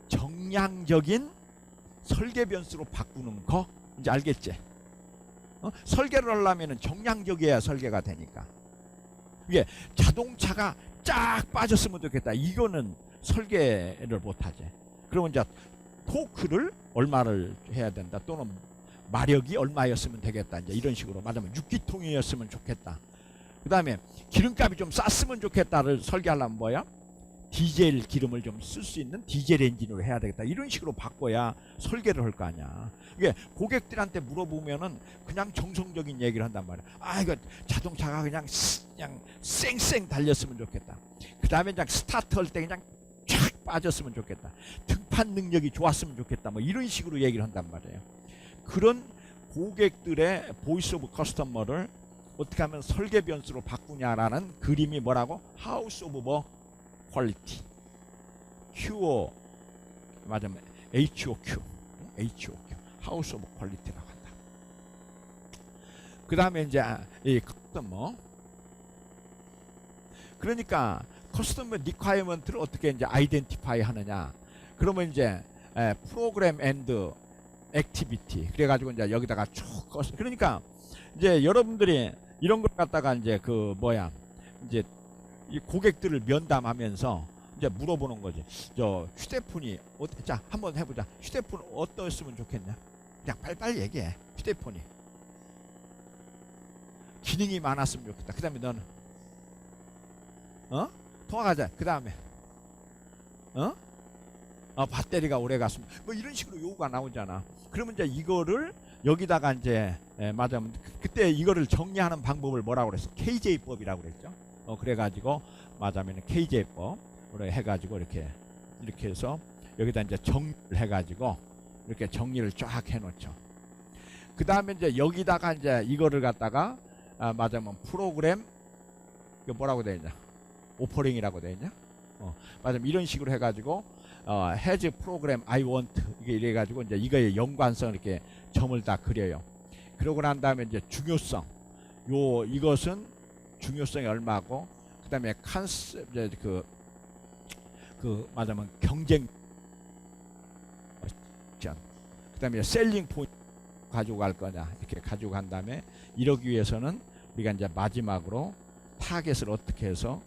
Speaker 1: 정량적인 설계 변수로 바꾸는 거, 이제 알겠지? 설계를 하려면은 정량적이어야 설계가 되니까. 이게 자동차가 쫙 빠졌으면 좋겠다, 이거는 설계를 못하지. 그러면 이제 토크를 얼마를 해야 된다, 또는 마력이 얼마였으면 되겠다, 이제 이런 식으로 말하면 6기통이었으면 좋겠다. 그 다음에 기름값이 좀 쌌으면 좋겠다를 설계하려면 뭐야? 디젤 기름을 좀 쓸 수 있는 디젤 엔진으로 해야 되겠다, 이런 식으로 바꿔야 설계를 할 거 아니야. 이게 고객들한테 물어보면은 그냥 정성적인 얘기를 한단 말이야. 아 이거 자동차가 그냥 쌩쌩 달렸으면 좋겠다. 그 다음에 그냥 스타트 할 때 그냥 쫙 빠졌으면 좋겠다. 등판 능력이 좋았으면 좋겠다, 뭐 이런 식으로 얘기를 한단 말이에요. 그런 고객들의 보이스 오브 커스터머를 어떻게 하면 설계 변수로 바꾸냐라는 그림이 뭐라고? 하우스 오브 뭐? 퀄리티. QO 맞으면 HOQ. 하우스 오브 퀄리티라고 한다. 그 다음에 이제 이 커스터머. 그러니까 커스터머 리콰이어먼트를 어떻게 이제 아이덴티파이 하느냐. 그러면 이제 프로그램 앤드 액티비티. 그래가지고 이제 여기다가 쭉 그러니까 이제 여러분들이 이런 걸 갖다가 이제 그 뭐야 이제 이 고객들을 면담하면서 이제 물어보는 거지. 저 휴대폰이 자 한번 해보자. 휴대폰 어떠했으면 좋겠냐? 그냥 빨리빨리 얘기해. 휴대폰이 기능이 많았으면 좋겠다. 그 다음에 너는 통화하자. 그 다음에 배터리가 오래 갔으면 뭐 이런 식으로 요구가 나오잖아. 그러면 이제 이거를 여기다가 이제 맞으면 그때 이거를 정리하는 방법을 뭐라고 그랬어? KJ법이라고 그랬죠. 그래가지고 맞으면 KJ법으로 해가지고 이렇게 해서 여기다 이제 정리를 해가지고 이렇게 정리를 쫙 해놓죠. 그 다음에 이제 여기다가 이제 이거를 갖다가 맞으면 프로그램 이거 뭐라고 되어 있냐? 오퍼링이라고 되어 있냐? 맞으면 이런 식으로 해가지고 has program I want 이게 이래가지고 이제 이거의 연관성 이렇게 점을 다 그려요. 그러고 난 다음에 이제 중요성, 이것은 중요성이 얼마고, 그 다음에 컨셉 맞으면 경쟁, 그 다음에 셀링 포인트 가지고 갈 거냐, 이렇게 가지고 간 다음에 이러기 위해서는 우리가 이제 마지막으로 타겟을 어떻게 해서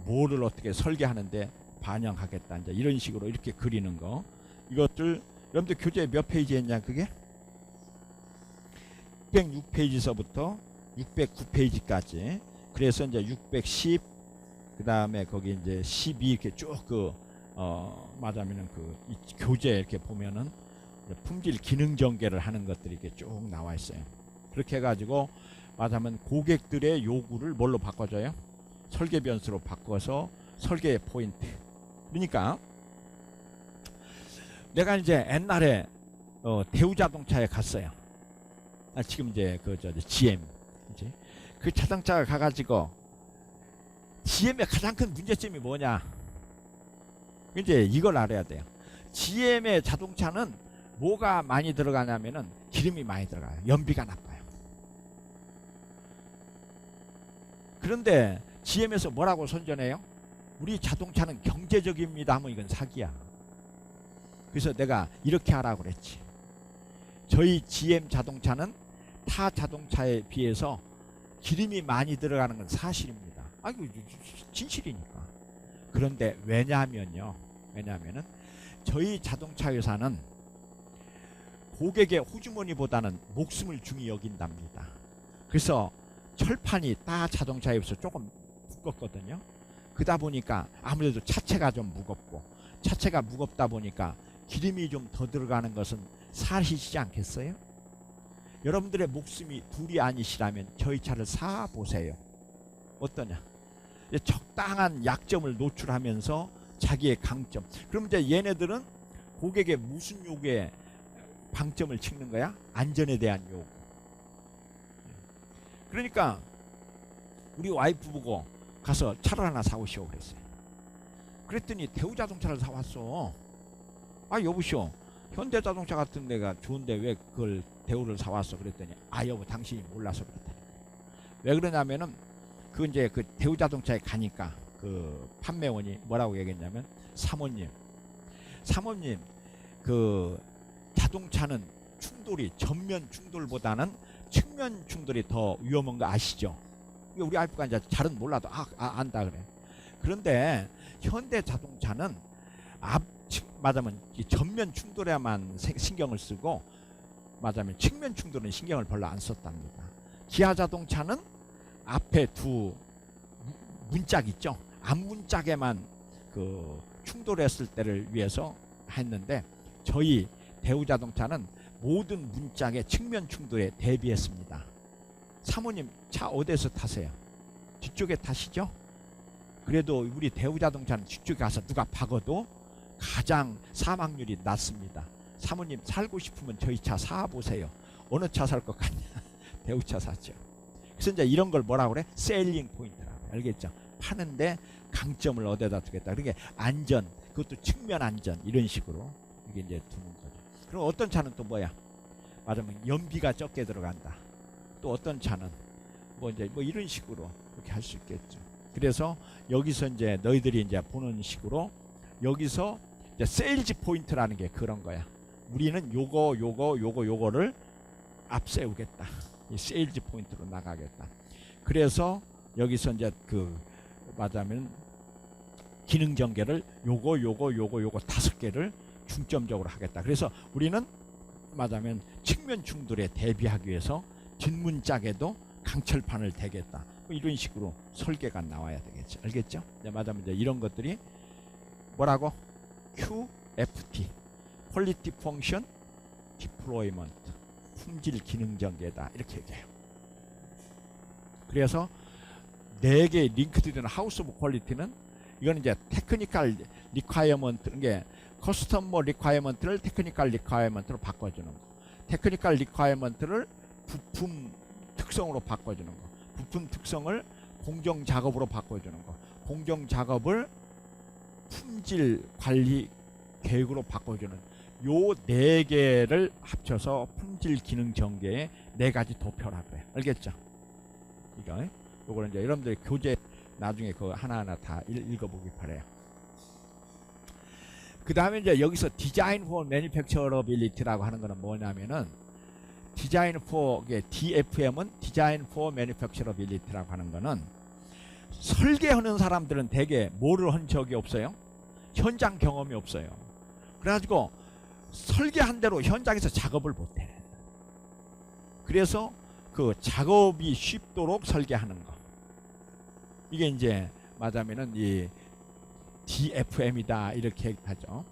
Speaker 1: 뭐를 어떻게 설계하는데 반영하겠다, 이제 이런 식으로 이렇게 그리는 거. 이것들 여러분들 교재 몇 페이지 했냐? 그게 606페이지서부터 609페이지까지. 그래서 이제 610, 그 다음에 거기 이제 12 이렇게 쭉 맞으면은 이 교재 이렇게 보면은 품질 기능 전개를 하는 것들이 이렇게 쭉 나와 있어요. 그렇게 해가지고 맞으면 고객들의 요구를 뭘로 바꿔줘요? 설계 변수로 바꿔서 설계의 포인트. 그러니까 내가 이제 옛날에 대우자동차에 갔어요. 지금 이제 GM 이제 그 자동차가 가가지고 GM의 가장 큰 문제점이 뭐냐? 이제 이걸 알아야 돼요. GM의 자동차는 뭐가 많이 들어가냐면은 기름이 많이 들어가요. 연비가 나빠요. 그런데 GM에서 뭐라고 선전해요? 우리 자동차는 경제적입니다 하면 이건 사기야. 그래서 내가 이렇게 하라고 그랬지. 저희 GM 자동차는 타 자동차에 비해서 기름이 많이 들어가는 건 사실입니다. 아, 이거 진실이니까. 그런데 왜냐하면요. 왜냐하면은 저희 자동차 회사는 고객의 호주머니보다는 목숨을 중히 여긴답니다. 그래서 철판이 타 자동차에 비해서 조금 두껍거든요. 그러다 보니까 아무래도 차체가 좀 무겁고, 차체가 무겁다 보니까 기름이 좀 더 들어가는 것은 사실이지 않겠어요? 여러분들의 목숨이 둘이 아니시라면 저희 차를 사보세요. 어떠냐? 적당한 약점을 노출하면서 자기의 강점. 그럼 이제 얘네들은 고객의 무슨 요구에 방점을 찍는 거야? 안전에 대한 요구. 그러니까 우리 와이프 보고 가서 차를 하나 사오시오 그랬어요. 그랬더니 대우자동차를 사왔어. 아, 여보시오, 현대자동차 같은 데가 좋은데 왜 그걸 대우를 사왔어? 그랬더니 아, 여보, 당신이 몰라서 그렇다. 왜 그러냐면은 그 이제 그 대우자동차에 가니까 그 판매원이 뭐라고 얘기했냐면, 사모님 그 자동차는 충돌이 전면 충돌보다는 측면 충돌이 더 위험한 거 아시죠? 우리 와이프가 이제 잘은 몰라도 안다 그래. 그런데 현대 자동차는 맞으면 전면 충돌에만 신경을 쓰고, 맞으면 측면 충돌은 신경을 별로 안 썼답니다. 기아 자동차는 앞에 두 문짝 있죠. 앞문짝에만 그 충돌했을 때를 위해서 했는데, 저희 대우자동차는 모든 문짝의 측면 충돌에 대비했습니다. 사모님 차 어디에서 타세요? 뒤쪽에 타시죠? 그래도 우리 대우자동차는 뒤쪽에 가서 누가 박아도 가장 사망률이 낮습니다. 사모님 살고 싶으면 저희 차 사보세요. 어느 차 살 것 같냐? 대우차 사죠. 그래서 이제 이런 걸 뭐라고 그래? 셀링 포인트라고. 알겠죠? 파는데 강점을 어디다 두겠다. 그게 안전, 그것도 측면 안전, 이런 식으로 이게 이제 두는 거죠. 그럼 어떤 차는 또 뭐야? 맞으면 연비가 적게 들어간다. 또 어떤 차는 뭐 이제 뭐 이런 식으로 그렇게 할 수 있겠죠. 그래서 여기서 이제 너희들이 이제 보는 식으로 여기서 이제 세일즈 포인트라는 게 그런 거야. 우리는 요거를 앞세우겠다. 이 세일즈 포인트로 나가겠다. 그래서 여기서 이제 그 맞으면 기능 전개를 요거 5개를 중점적으로 하겠다. 그래서 우리는 맞으면 측면 충돌에 대비하기 위해서 뒷문짝에도 강철판을 대겠다. 뭐 이런 식으로 설계가 나와야 되겠죠. 알겠죠? 맞으면 이제 이런 것들이 뭐라고? QFT, 퀄리티 펑션 디플로이먼트, 품질 기능 전개다, 이렇게 얘기해요. 그래서 4개 링크되는 하우스 오브 퀄리티는 이거는 이제 테크니컬 리콰이어먼트, 이게 커스터머 리콰이어먼트를 테크니컬 리콰이어먼트로 바꿔주는 거, 테크니컬 리콰이어먼트를 부품 특성으로 바꿔주는 거, 부품 특성을 공정 작업으로 바꿔주는 거, 공정 작업을 품질 관리 계획으로 바꿔주는 요 4개를 합쳐서 품질 기능 전개의 4가지 도표라고 해요. 알겠죠? 이거 요거는 이제 여러분들이 교재 나중에 그거 하나하나 다 읽어보기 바래요. 그 다음에 이제 여기서 디자인 포 매니팩처러빌리티라고 하는 거는 뭐냐면은, 디자인 포 DFM은 디자인 포 매니팩처러빌리티라고 하는 거는, 설계하는 사람들은 대개 뭐를 한 적이 없어요? 현장 경험이 없어요. 그래가지고 설계한 대로 현장에서 작업을 못해. 그래서 그 작업이 쉽도록 설계하는 거, 이게 이제 맞으면은 이 DFM이다, 이렇게 하죠.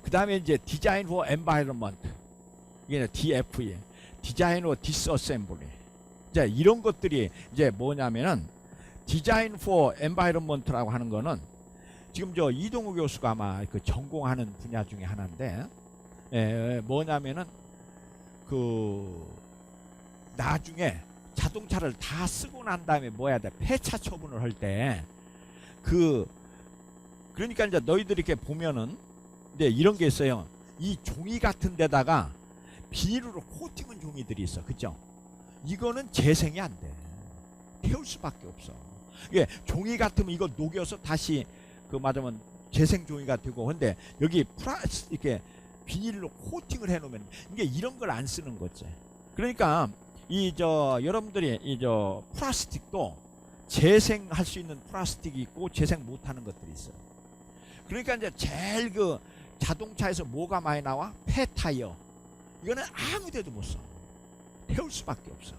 Speaker 1: 그 다음에 이제 디자인 포 엔바이러먼트, 이게 DFE, 디자인 포 디스어셈블리. 이제 이런 것들이 이제 뭐냐면은, 디자인 포 엔바이러먼트라고 하는 거는 지금 저 이동우 교수가 아마 그 전공하는 분야 중에 하나인데, 뭐냐면은 그 나중에 자동차를 다 쓰고 난 다음에 뭐 해야 돼? 폐차 처분을 할 때 그러니까 이제 너희들이 이렇게 보면은 이제 이런 게 있어요. 이 종이 같은 데다가 비닐로 코팅한 종이들이 있어. 그죠? 이거는 재생이 안 돼. 태울 수밖에 없어. 이게 종이 같으면 이거 녹여서 다시 맞으면 재생 종이가 되고, 근데 여기 이렇게 비닐로 코팅을 해 놓으면 이게 이런 걸 안 쓰는 거지. 그러니까 여러분들이 플라스틱도 재생할 수 있는 플라스틱이 있고 재생 못 하는 것들이 있어요. 그러니까 이제 제일 자동차에서 뭐가 많이 나와? 폐타이어. 이거는 아무 데도 못 써. 태울 수밖에 없어.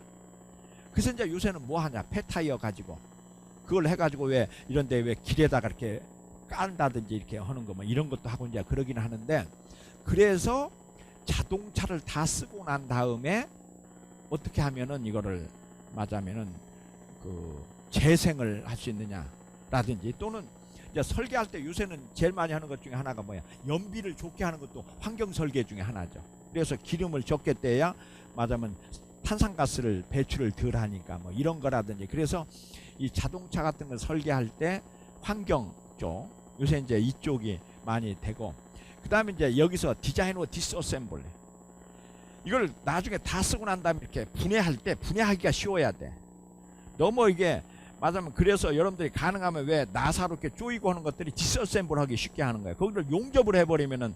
Speaker 1: 그래서 이제 요새는 뭐 하냐? 폐타이어 가지고 그걸 해가지고 왜 이런데 왜 길에다가 이렇게 깐다든지 이렇게 하는 거 뭐 이런 것도 하고 이제 그러긴 하는데, 그래서 자동차를 다 쓰고 난 다음에 어떻게 하면은 이거를 맞으면은 재생을 할 수 있느냐라든지, 또는 이제 설계할 때 요새는 제일 많이 하는 것 중에 하나가 뭐야? 연비를 좋게 하는 것도 환경 설계 중에 하나죠. 그래서 기름을 적게 떼야 맞으면 탄산가스를 배출을 덜 하니까 뭐 이런 거라든지. 그래서 이 자동차 같은 걸 설계할 때 환경 쪽, 요새 이제 이쪽이 많이 되고, 그 다음에 이제 여기서 디자인과 디스어셈블리, 이걸 나중에 다 쓰고 난 다음에 이렇게 분해할 때 분해하기가 쉬워야 돼. 너무 이게 맞으면, 그래서 여러분들이 가능하면 왜 나사로 이렇게 조이고 하는 것들이 디스어셈블 하기 쉽게 하는 거예요. 거기를 용접을 해버리면은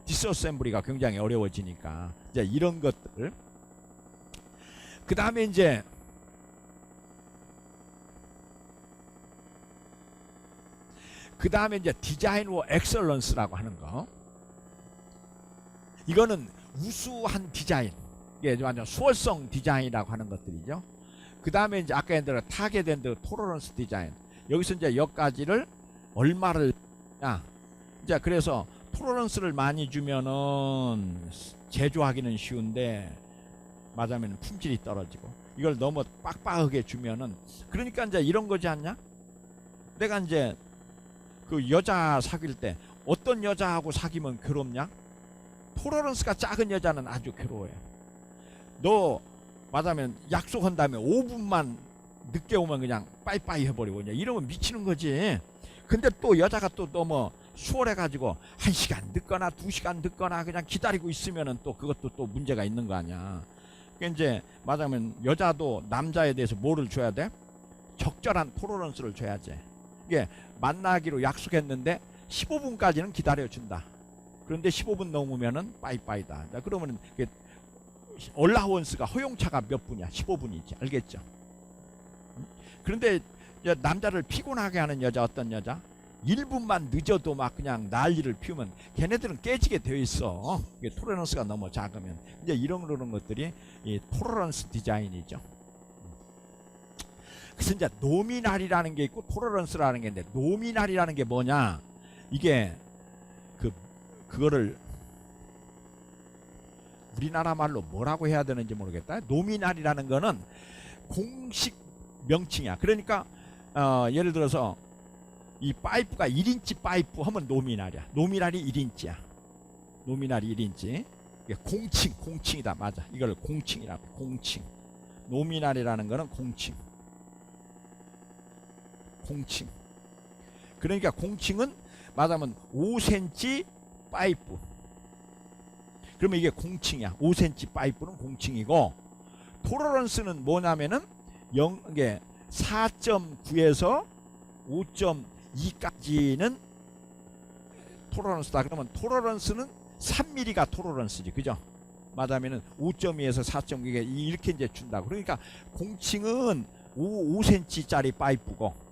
Speaker 1: 디스어셈블리가 굉장히 어려워지니까. 이제 이런 것들. 그 다음에 이제 디자인워 엑셀런스라고 하는 거. 이거는 우수한 디자인, 이게 완전 수월성 디자인이라고 하는 것들이죠. 그 다음에 이제 아까 얘기한 타겟 앤드 토러런스 디자인. 여기서 이제 여기까지를 얼마를 이제 그래서 토러런스를 많이 주면은 제조하기는 쉬운데 맞으면 품질이 떨어지고, 이걸 너무 빡빡하게 주면은, 그러니까 이제 이런 거지 않냐? 내가 이제 여자 사귈 때 어떤 여자하고 사귀면 괴롭냐? 토러런스가 작은 여자는 아주 괴로워요. 너 맞으면 약속한 다음에 5분만 늦게 오면 그냥 빠이빠이 해버리고 그냥 이러면 미치는 거지. 근데 또 여자가 또 너무 수월해가지고 1시간 늦거나 2시간 늦거나 그냥 기다리고 있으면은 또 그것도 또 문제가 있는 거 아니야. 그러니까 이제 맞으면 여자도 남자에 대해서 뭐를 줘야 돼? 적절한 토러런스를 줘야지. 이게 만나기로 약속했는데 15분까지는 기다려준다. 그런데 15분 넘으면은 빠이빠이다. 그러면 얼라원스가 허용차가 몇 분이야? 15분이지. 알겠죠? 그런데 남자를 피곤하게 하는 여자, 어떤 여자? 1분만 늦어도 막 그냥 난리를 피우면 걔네들은 깨지게 되어 있어. 이게 토러런스가 너무 작으면. 이제 이런 것들이 이 토러런스 디자인이죠. 그래서 이제 노미날이라는 게 있고 토러런스라는 게 있는데, 노미날이라는 게 뭐냐? 이게 그거를 우리나라 말로 뭐라고 해야 되는지 모르겠다. 노미날이라는 거는 공식 명칭이야. 그러니까 예를 들어서 이 파이프가 1인치 파이프 하면 노미날이야. 노미날이 1인치야. 노미날이 1인치. 이게 공칭이다. 맞아. 이걸 공칭이라고. 공칭. 노미날이라는 거는 공칭. 그러니까 공칭은 맞으면 5cm 파이프. 그러면 이게 공칭이야. 5cm 파이프는 공칭이고, 토러런스는 뭐냐면은 이게 4.9에서 5.2까지는 토러런스다. 그러면 토러런스는 3mm가 토러런스지. 그죠? 맞으면은 5.2에서 4.9 이렇게 이제 준다. 그러니까 공칭은 5cm짜리 파이프고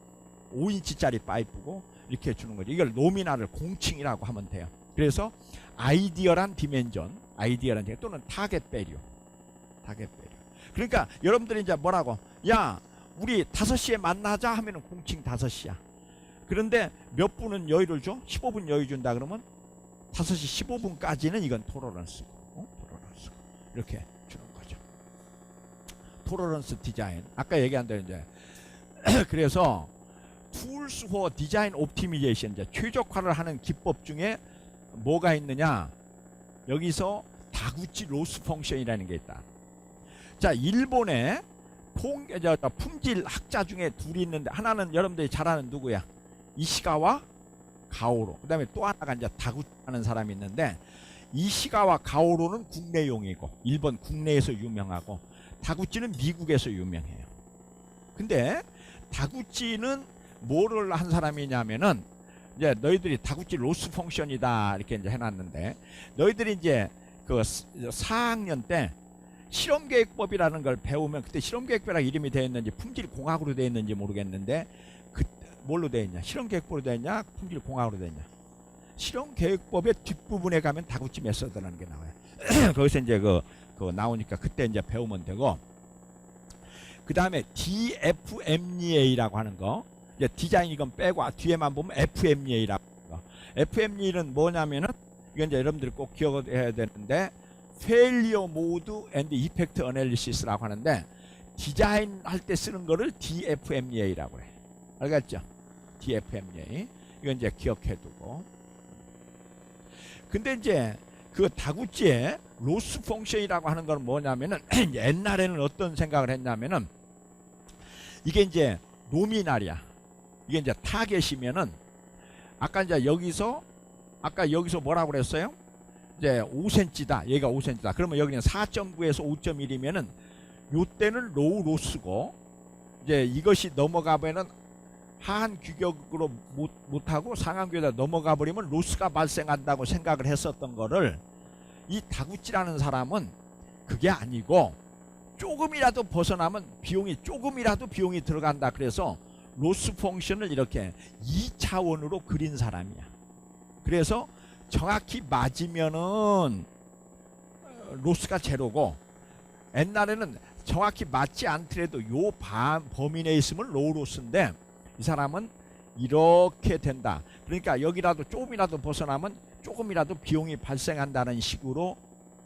Speaker 1: 5인치짜리 파이프고 이렇게 주는 거죠. 이걸 노미날을 공칭이라고 하면 돼요. 그래서 아이디어란 디멘전, 또는 타겟 배류. 그러니까 여러분들이 이제 뭐라고? 야, 우리 5시에 만나자 하면은 공칭 5시야. 그런데 몇 분은 여유를 줘? 15분 여유 준다 그러면 5시 15분까지는 이건 토러런스고, 토러런스고 이렇게 주는 거죠. 토러런스 디자인. 아까 얘기한 대로 이제 그래서 Tools for Design Optimization, 이제 최적화를 하는 기법 중에 뭐가 있느냐? 여기서 다구치 로스 펑션이라는 게 있다. 자, 일본의 품질 학자 중에 둘이 있는데 하나는 여러분들이 잘 아는 누구야? 이시가와 가오로. 그다음에 또 하나가 이제 다구치라는 사람이 있는데 이시가와 가오로는 국내용이고 일본 국내에서 유명하고 다구치는 미국에서 유명해요. 근데 다구치는 뭐를 한 사람이냐면은 이제 너희들이 다구치 로스 펑션이다 이렇게 이제 해놨는데 너희들이 이제 그 4학년 때 실험계획법이라는 걸 배우면 그때 실험계획법이라고 이름이 되어 있는지 품질공학으로 되어 있는지 모르겠는데 그 뭘로 되어 있냐? 실험계획법으로 되어 있냐? 품질공학으로 되어 있냐? 실험계획법의 뒷부분에 가면 다구치 메소드라는 게 나와요. 거기서 이제 그 나오니까 그때 이제 배우면 되고 그 다음에 DFMEA라고 하는 거 이제 디자인 이건 빼고 뒤에만 보면 FMEA라고 하는 거. FMEA는 뭐냐면은 이건 이제 여러분들이 꼭 기억해야 되는데 Failure Mode and Effect Analysis라고 하는데 디자인 할 때 쓰는 거를 DFMEA라고 해. 알겠죠? DFMEA 이건 이제 기억해두고. 근데 이제 그 다구치의 로스 펑션이라고 하는 건 뭐냐면은 옛날에는 어떤 생각을 했냐면은 이게 이제 노미날이야. 이게 이제 타겟이면은 아까 이제 여기서 뭐라고 그랬어요? 이제 5cm다. 얘가 5cm다. 그러면 여기는 4.9에서 5.1이면은 요때는 로우 로스고 이제 이것이 넘어가면은 하한 규격으로 못하고 상한 규격에 넘어가 버리면 로스가 발생한다고 생각을 했었던 거를 이 다구치라는 사람은 그게 아니고 조금이라도 벗어나면 조금이라도 비용이 들어간다. 그래서 로스 펑션을 이렇게 2차원으로 그린 사람이야. 그래서 정확히 맞으면은 로스가 제로고 옛날에는 정확히 맞지 않더라도 요 범위 내에 있으면 로우 로스인데 이 사람은 이렇게 된다. 그러니까 여기라도 조금이라도 벗어나면 조금이라도 비용이 발생한다는 식으로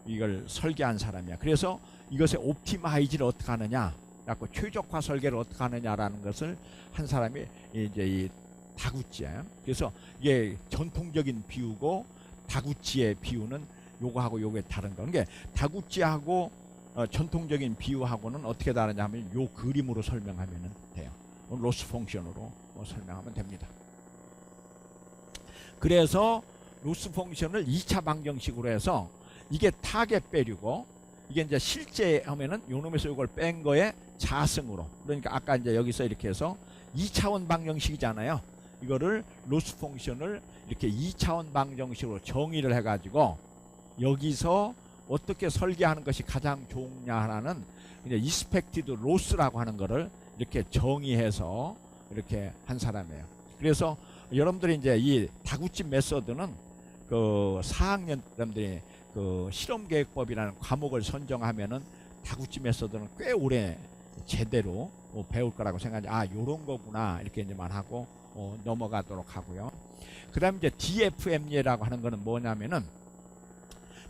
Speaker 1: 이걸 설계한 사람이야. 그래서 이것의 옵티마이즈를 어떻게 하느냐, 갖고 최적화 설계를 어떻게 하느냐라는 것을 한 사람이 이제 이 다구치야. 그래서 이게 전통적인 비유고 다구치의 비유는 요거하고 요게 다른 거. 그러니까 다구치하고 전통적인 비유하고는 어떻게 다르냐 하면 요 그림으로 설명하면 돼요. 로스 펑션으로 설명하면 됩니다. 그래서 로스 펑션을 2차 방정식으로 해서 이게 타겟 밸류고 이게 이제 실제 하면은 요 놈에서 이걸 뺀 거에 자승으로, 그러니까 아까 이제 여기서 이렇게 해서 2차원 방정식이잖아요. 이거를 로스 펑션을 이렇게 2차원 방정식으로 정의를 해가지고 여기서 어떻게 설계하는 것이 가장 좋냐 하나는 이제 이스펙티드 로스라고 하는 거를 이렇게 정의해서 이렇게 한 사람이에요. 그래서 여러분들이 이제 이 다구치 메소드는 그 4학년 여러분들이 그 실험계획법이라는 과목을 선정하면은 다구치 메소드는 꽤 오래 제대로 배울 거라고 생각하지. 아, 요런 거구나 이렇게 이제만 하고 넘어가도록 하고요. 그 다음에 이제 DFME라고 하는 거는 뭐냐면은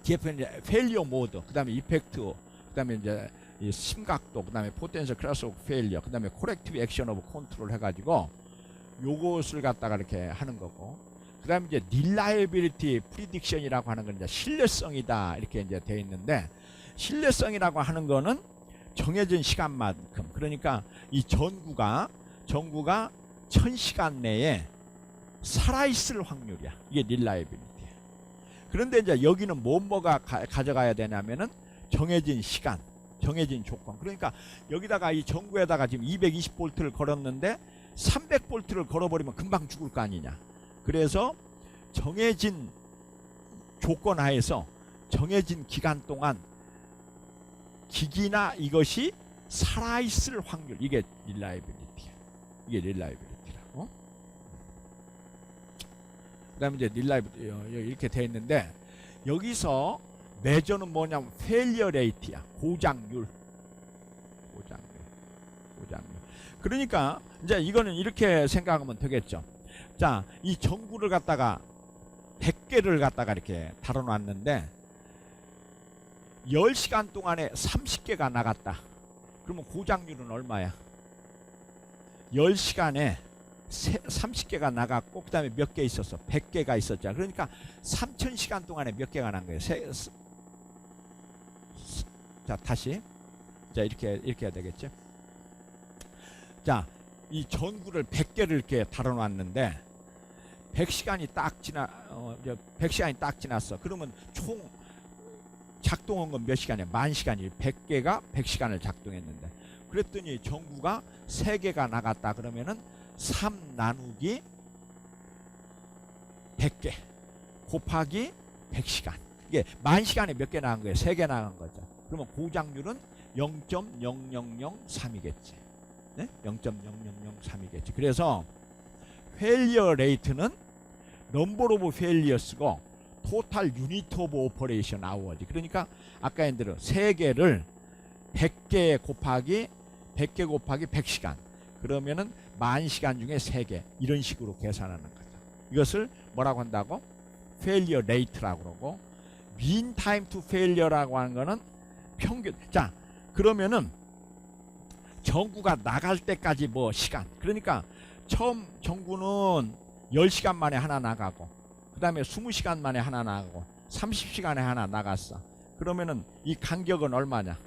Speaker 1: DFM 이제 페일리어 모드, 그 다음에 이펙트, 그 다음에 이제 이 심각도, 그 다음에 포텐셜 클래스 오브 페일리어, 그 다음에 코렉티브 액션 오브 컨트롤 해가지고 요것을 갖다가 이렇게 하는 거고, 그 다음에 이제 릴라이빌리티 프리딕션이라고 하는 건 이제 신뢰성이다 이렇게 이제 되어 있는데, 신뢰성이라고 하는 거는 정해진 시간만큼, 그러니까 이 전구가 1000시간 내에 살아있을 확률이야. 이게 릴라이빌리티. 그런데 이제 여기는 뭐가 가져가야 되냐면은 정해진 시간, 정해진 조건. 그러니까 여기다가 이 전구에다가 지금 220V를 걸었는데 300V를 걸어버리면 금방 죽을 거 아니냐. 그래서 정해진 조건 하에서 정해진 기간 동안 기기나 이것이 살아있을 확률, 이게 릴라이빌리티야. 이게 릴라이빌리티라고. 그 다음에 이제 릴라이빌리티 이렇게 되어 있는데, 여기서 매저는 뭐냐면 페일리어 레이트야. 고장률. 그러니까 이제 이거는 이렇게 생각하면 되겠죠. 자, 이 전구를 갖다가 100개를 갖다가 이렇게 달아놨는데 10시간 동안에 30개가 나갔다. 그러면 고장률은 얼마야? 10시간에 30개가 나갔고 그 다음에 몇 개 있었어? 100개가 있었잖아. 그러니까 3000시간 동안에 몇 개가 난 거예요? 자, 다시. 자, 이렇게 해야 되겠죠? 자, 이 전구를 100개를 이렇게 달아놨는데 100시간이 딱 100시간이 딱 지났어. 그러면 총 작동한 건 몇 시간이야? 10,000시간이. 100개가 100시간을 작동했는데, 그랬더니 전구가 3개가 나갔다 그러면은 3 나누기 100개 곱하기 100시간. 이게 10,000시간에 몇 개 나간 거예요? 3개 나간 거죠. 그러면 고장률은 0.0003이겠지. 네? 0.0003이겠지. 그래서 페일리어 레이트는 넘버 오브 페일리어스고 토탈 유니트 오브 오퍼레이션 아워지. 그러니까 아까 얘기한 대로 3개를 100개 곱하기 100시간 그러면은 10,000시간 중에 3개, 이런 식으로 계산하는 거죠. 이것을 뭐라고 한다고? 페일리어 레이트라고 그러고, mean time to failure라고 하는 거는 평균. 자, 그러면은 전구가 나갈 때까지 뭐 시간, 그러니까 처음 전구는 10시간 만에 하나 나가고, 그 다음에 20시간 만에 하나 나가고, 30시간에 하나 나갔어. 그러면은 이 간격은 얼마냐?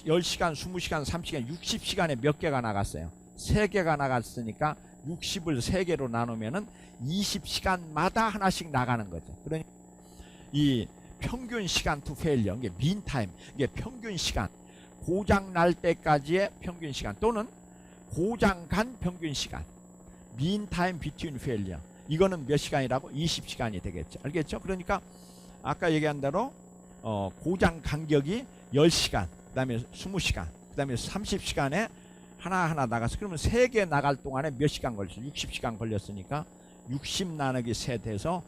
Speaker 1: 10시간, 20시간, 30시간, 60시간에 몇 개가 나갔어요? 3개가 나갔으니까 60을 3개로 나누면은 20시간마다 하나씩 나가는 거죠. 그러니까 이 평균 시간 투 페일리어, 이게 민 타임, 이게 평균 시간, 고장 날 때까지의 평균 시간 또는 고장 간 평균 시간, 민 타임 비트윈 페일리어, 이거는 몇 시간이라고? 20시간이 되겠죠. 알겠죠? 그러니까 아까 얘기한 대로 고장 간격이 10시간, 그 다음에 20시간, 그 다음에 30시간에 하나하나 나가서, 그러면 3개 나갈 동안에 몇 시간 걸렸어? 60시간 걸렸으니까 60 나누기 3 돼서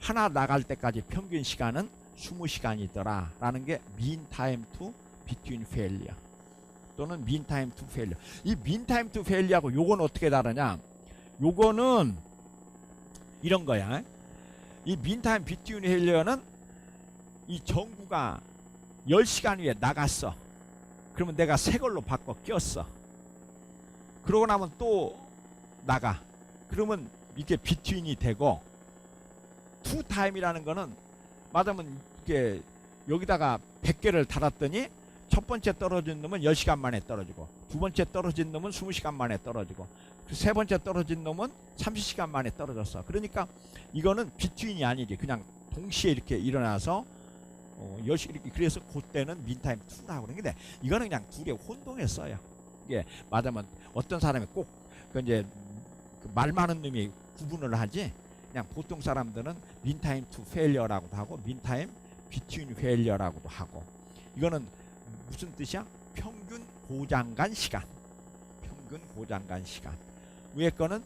Speaker 1: 하나 나갈 때까지 평균 시간은 20시간이더라 라는 게 mean time to between failure 또는 mean time to failure. 이 mean time to failure하고 요건 어떻게 다르냐? 요거는 이런 거야. 이 mean time between failure는 이 전구가 10시간 위에 나갔어. 그러면 내가 새 걸로 바꿔 꼈어. 그러고 나면 또 나가. 그러면 이게 비트윈이 되고, 투 타임이라는 거는 맞으면 이게 여기다가 100개를 달았더니 첫 번째 떨어진 놈은 10시간 만에 떨어지고, 두 번째 떨어진 놈은 20시간 만에 떨어지고, 세 번째 떨어진 놈은 30시간 만에 떨어졌어. 그러니까 이거는 비트윈이 아니지. 그냥 동시에 이렇게 일어나서 그래서 그때는 민타임 2라고 그러는데, 이거는 그냥 둘이 혼동했어요. 이게 맞으면 어떤 사람이 꼭 이제 말 많은 놈이 구분을 하지, 그냥 보통 사람들은 민타임 투 페일리어라고도 하고 민타임 비트윈 페일리어라고도 하고. 이거는 무슨 뜻이야? 평균 고장간 시간. 평균 고장간 시간. 위에 거는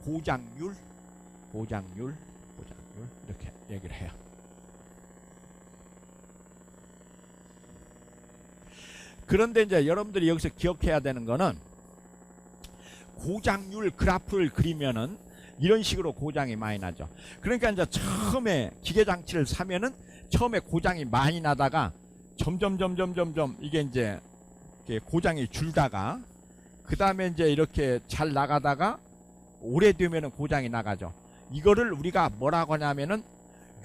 Speaker 1: 고장률 이렇게 얘기를 해요. 그런데 이제 여러분들이 여기서 기억해야 되는 거는, 고장률 그래프를 그리면은 이런 식으로 고장이 많이 나죠. 그러니까 이제 처음에 기계장치를 사면은 처음에 고장이 많이 나다가 점점 이게 이제 고장이 줄다가, 그 다음에 이제 이렇게 잘 나가다가 오래되면은 고장이 나가죠. 이거를 우리가 뭐라고 하냐면은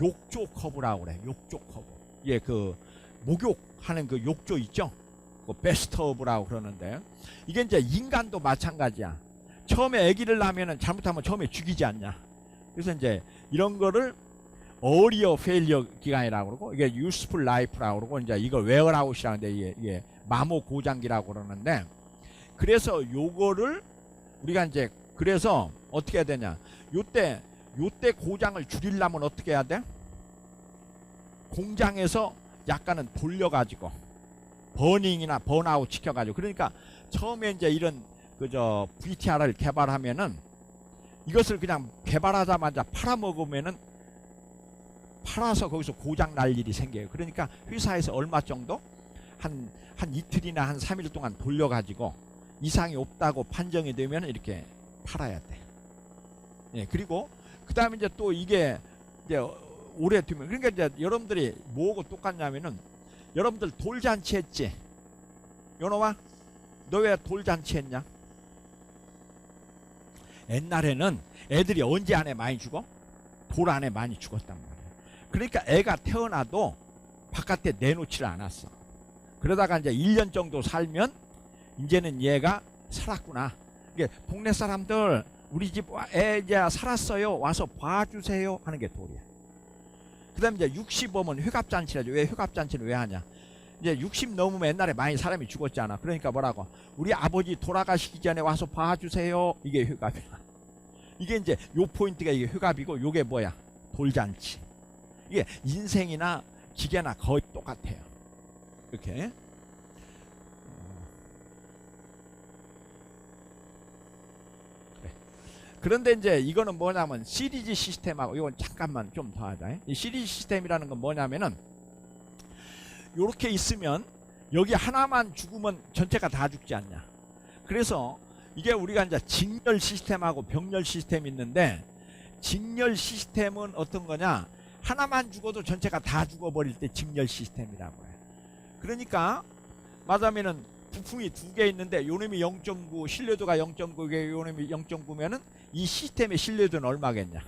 Speaker 1: 욕조 커브라고 그래. 욕조 커브. 예, 그 목욕하는 그 욕조 있죠. 그 베스트업이라고 그러는데, 이게 이제 인간도 마찬가지야. 처음에 아기를 낳으면은 잘못하면 처음에 죽이지 않냐. 그래서 이제 이런 거를 어리어 페일리어 기간이라고 그러고, 이게 유스풀 라이프라고 그러고, 이제 이걸 웨어라웃이라고 하는데, 이게 마모 고장기라고 그러는데, 그래서 요거를 우리가 이제 그래서 어떻게 해야 되냐? 요때 고장을 줄이려면 어떻게 해야 돼? 공장에서 약간은 돌려가지고 버닝이나 번아웃 시켜가지고, 그러니까 처음에 이제 이런 그저 VTR을 개발하면은 이것을 그냥 개발하자마자 팔아먹으면은 팔아서 거기서 고장 날 일이 생겨요. 그러니까 회사에서 얼마 정도 한 이틀이나 한 3일 동안 돌려가지고 이상이 없다고 판정이 되면 이렇게 팔아야 돼. 예, 그리고 그 다음에 이제 또 이게 이제 오래 두면, 그러니까 이제 여러분들이 뭐하고 똑같냐면은, 여러분들 돌잔치 했지? 요놈아, 너 왜 돌잔치 했냐? 옛날에는 애들이 언제 안에 많이 죽어? 돌 안에 많이 죽었단 말이야. 그러니까 애가 태어나도 바깥에 내놓지를 않았어. 그러다가 이제 1년 정도 살면 이제는 얘가 살았구나. 이게 동네 사람들 우리 집 애 이제 살았어요. 와서 봐주세요 하는 게 도리야. 그 다음에 이제 60 오면 회갑잔치라죠. 왜 회갑잔치를 왜 하냐? 이제 60 넘으면 옛날에 많이 사람이 죽었잖아. 그러니까 뭐라고? 우리 아버지 돌아가시기 전에 와서 봐주세요. 이게 회갑이야. 이게 이제 요 포인트가 이게 회갑이고 요게 뭐야? 돌잔치. 이게 인생이나 기계나 거의 똑같아요. 이렇게. 그런데 이제 이거는 뭐냐면 시리즈 시스템하고 이건 잠깐만 좀 더 하자. 이 시리즈 시스템이라는 건 뭐냐면은 요렇게 있으면 여기 하나만 죽으면 전체가 다 죽지 않냐. 그래서 이게 우리가 이제 직렬 시스템하고 병렬 시스템이 있는데, 직렬 시스템은 어떤 거냐? 하나만 죽어도 전체가 다 죽어버릴 때 직렬 시스템이라고 해요. 그러니까 말하면은 부품이 두 개 있는데 요놈이 0.9 신뢰도가 0.9개 요놈이 0.9면은 이 시스템의 신뢰도는 얼마겠냐?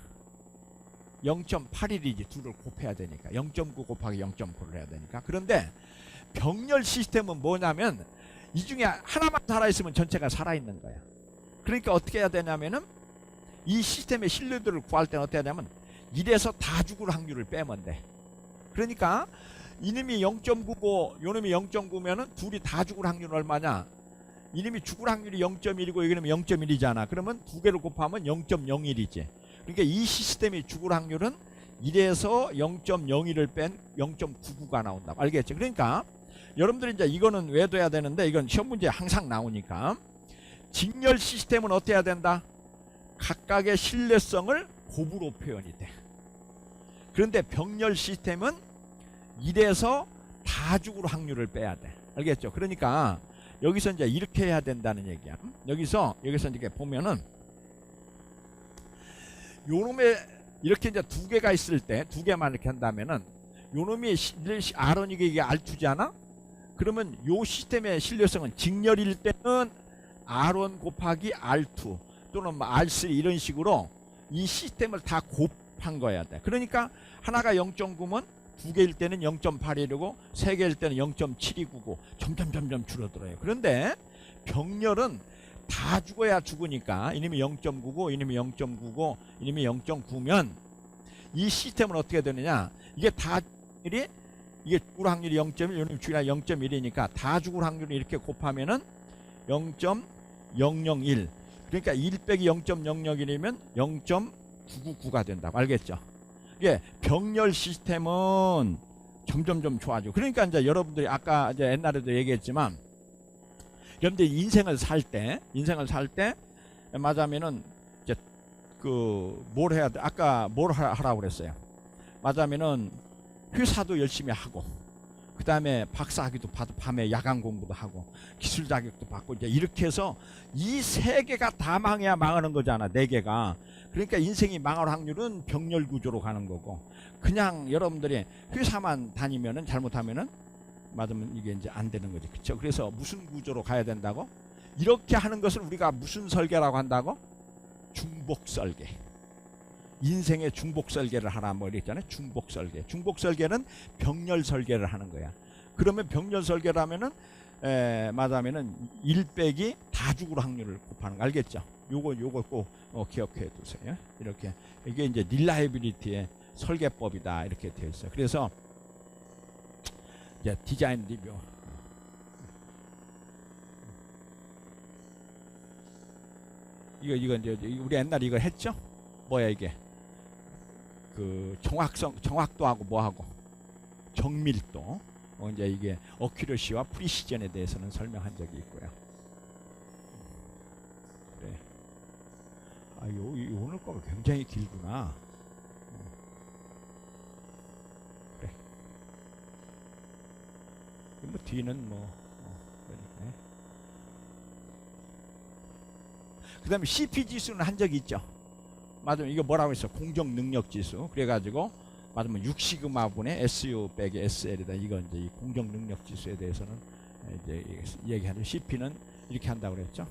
Speaker 1: 0.81이지. 둘을 곱해야 되니까 0.9 곱하기 0.9를 해야 되니까. 그런데 병렬 시스템은 뭐냐면 이 중에 하나만 살아있으면 전체가 살아있는 거야. 그러니까 어떻게 해야 되냐면은 이 시스템의 신뢰도를 구할 때는 어떻게 하냐면 1에서 다 죽을 확률을 빼면 돼. 그러니까 이놈이 0.9고 요놈이 0.9면은 둘이 다 죽을 확률은 얼마냐? 이놈이 죽을 확률이 0.1이고 여기는 0.1이잖아. 그러면 두 개를 곱하면 0.01이지. 그러니까 이 시스템이 죽을 확률은 1에서 0.01을 뺀 0.99가 나온다고. 알겠죠? 그러니까 여러분들이 이제 이거는 외워둬야 되는데, 이건 시험 문제에 항상 나오니까. 직렬 시스템은 어떻게 해야 된다? 각각의 신뢰성을 곱으로 표현이 돼. 그런데 병렬 시스템은 1에서 다 죽을 확률을 빼야 돼. 알겠죠? 그러니까 여기서 이제 이렇게 해야 된다는 얘기야. 여기서 이렇게 보면은 요놈의 이렇게 이제 두 개가 있을 때 두 개만 이렇게 한다면은 요놈이 R1이게 이게 R2잖아. 그러면 요 시스템의 신뢰성은 직렬일 때는 R1 곱하기 R2 또는 뭐 R3 이런 식으로 이 시스템을 다 곱한 거야 돼. 그러니까 하나가 0.9면 두 개일 때는 0.81이고 세 개일 때는 0.7299 점점 줄어들어요. 그런데 병렬은 다 죽어야 죽으니까 이놈이 0.9고 이놈이 0.9고 이놈이 0.9면 이 시스템은 어떻게 되느냐? 이게 다 이게 죽을 확률이 0.1, 이놈이 죽을 0.1이니까 다 죽을 확률을 이렇게 곱하면은 0.001. 그러니까 1 빼기 0.001이면 0.999가 된다고. 알겠죠? 이게 병렬 시스템은 점점 좋아지고. 그러니까 이제 여러분들이 아까 이제 옛날에도 얘기했지만, 여러분들이 인생을 살 때 맞으면은 이제 그 뭘 해야 돼? 아까 뭘 하라고 그랬어요? 맞으면은 회사도 열심히 하고, 그 다음에 박사학위도 받고, 밤에 야간 공부도 하고, 기술 자격도 받고, 이제 이렇게 해서 이 세 개가 다 망해야 망하는 거잖아. 네 개가. 그러니까 인생이 망할 확률은 병렬 구조로 가는 거고, 그냥 여러분들이 회사만 다니면은 잘못하면은 맞으면 이게 이제 안 되는 거지. 그렇죠? 그래서 무슨 구조로 가야 된다고? 이렇게 하는 것을 우리가 무슨 설계라고 한다고? 중복 설계. 인생의 중복 설계를 하라 뭐 이랬잖아요. 중복 설계. 중복 설계는 병렬 설계를 하는 거야. 그러면 병렬 설계라면은 맞으면은 1 빼기 다 죽을 확률을 곱하는 거. 알겠죠? 요거 꼭 기억해 두세요. 이렇게 이게 이제 릴라이빌리티의 설계법이다 이렇게 되어 있어요. 그래서 이제 디자인 리뷰. 이거 이제 우리 옛날에 이거 했죠? 뭐야 이게? 그 정확도하고 뭐하고 정밀도. 이제 이게 어큐러시와 프리시전에 대해서는 설명한 적이 있고요. 그래. 오늘 거가 굉장히 길구나. 그래. 뭐 뒤는 그러니까. 그 다음에 CP 지수는 한 적이 있죠. 맞으면 이거 뭐라고 했어? 공정 능력 지수. 그래가지고 맞으면 6시그마분의 SU 빼기 SL이다. 이건 이제 이 공정 능력 지수에 대해서는 이제 얘기하는 CP는 이렇게 한다고 그랬죠.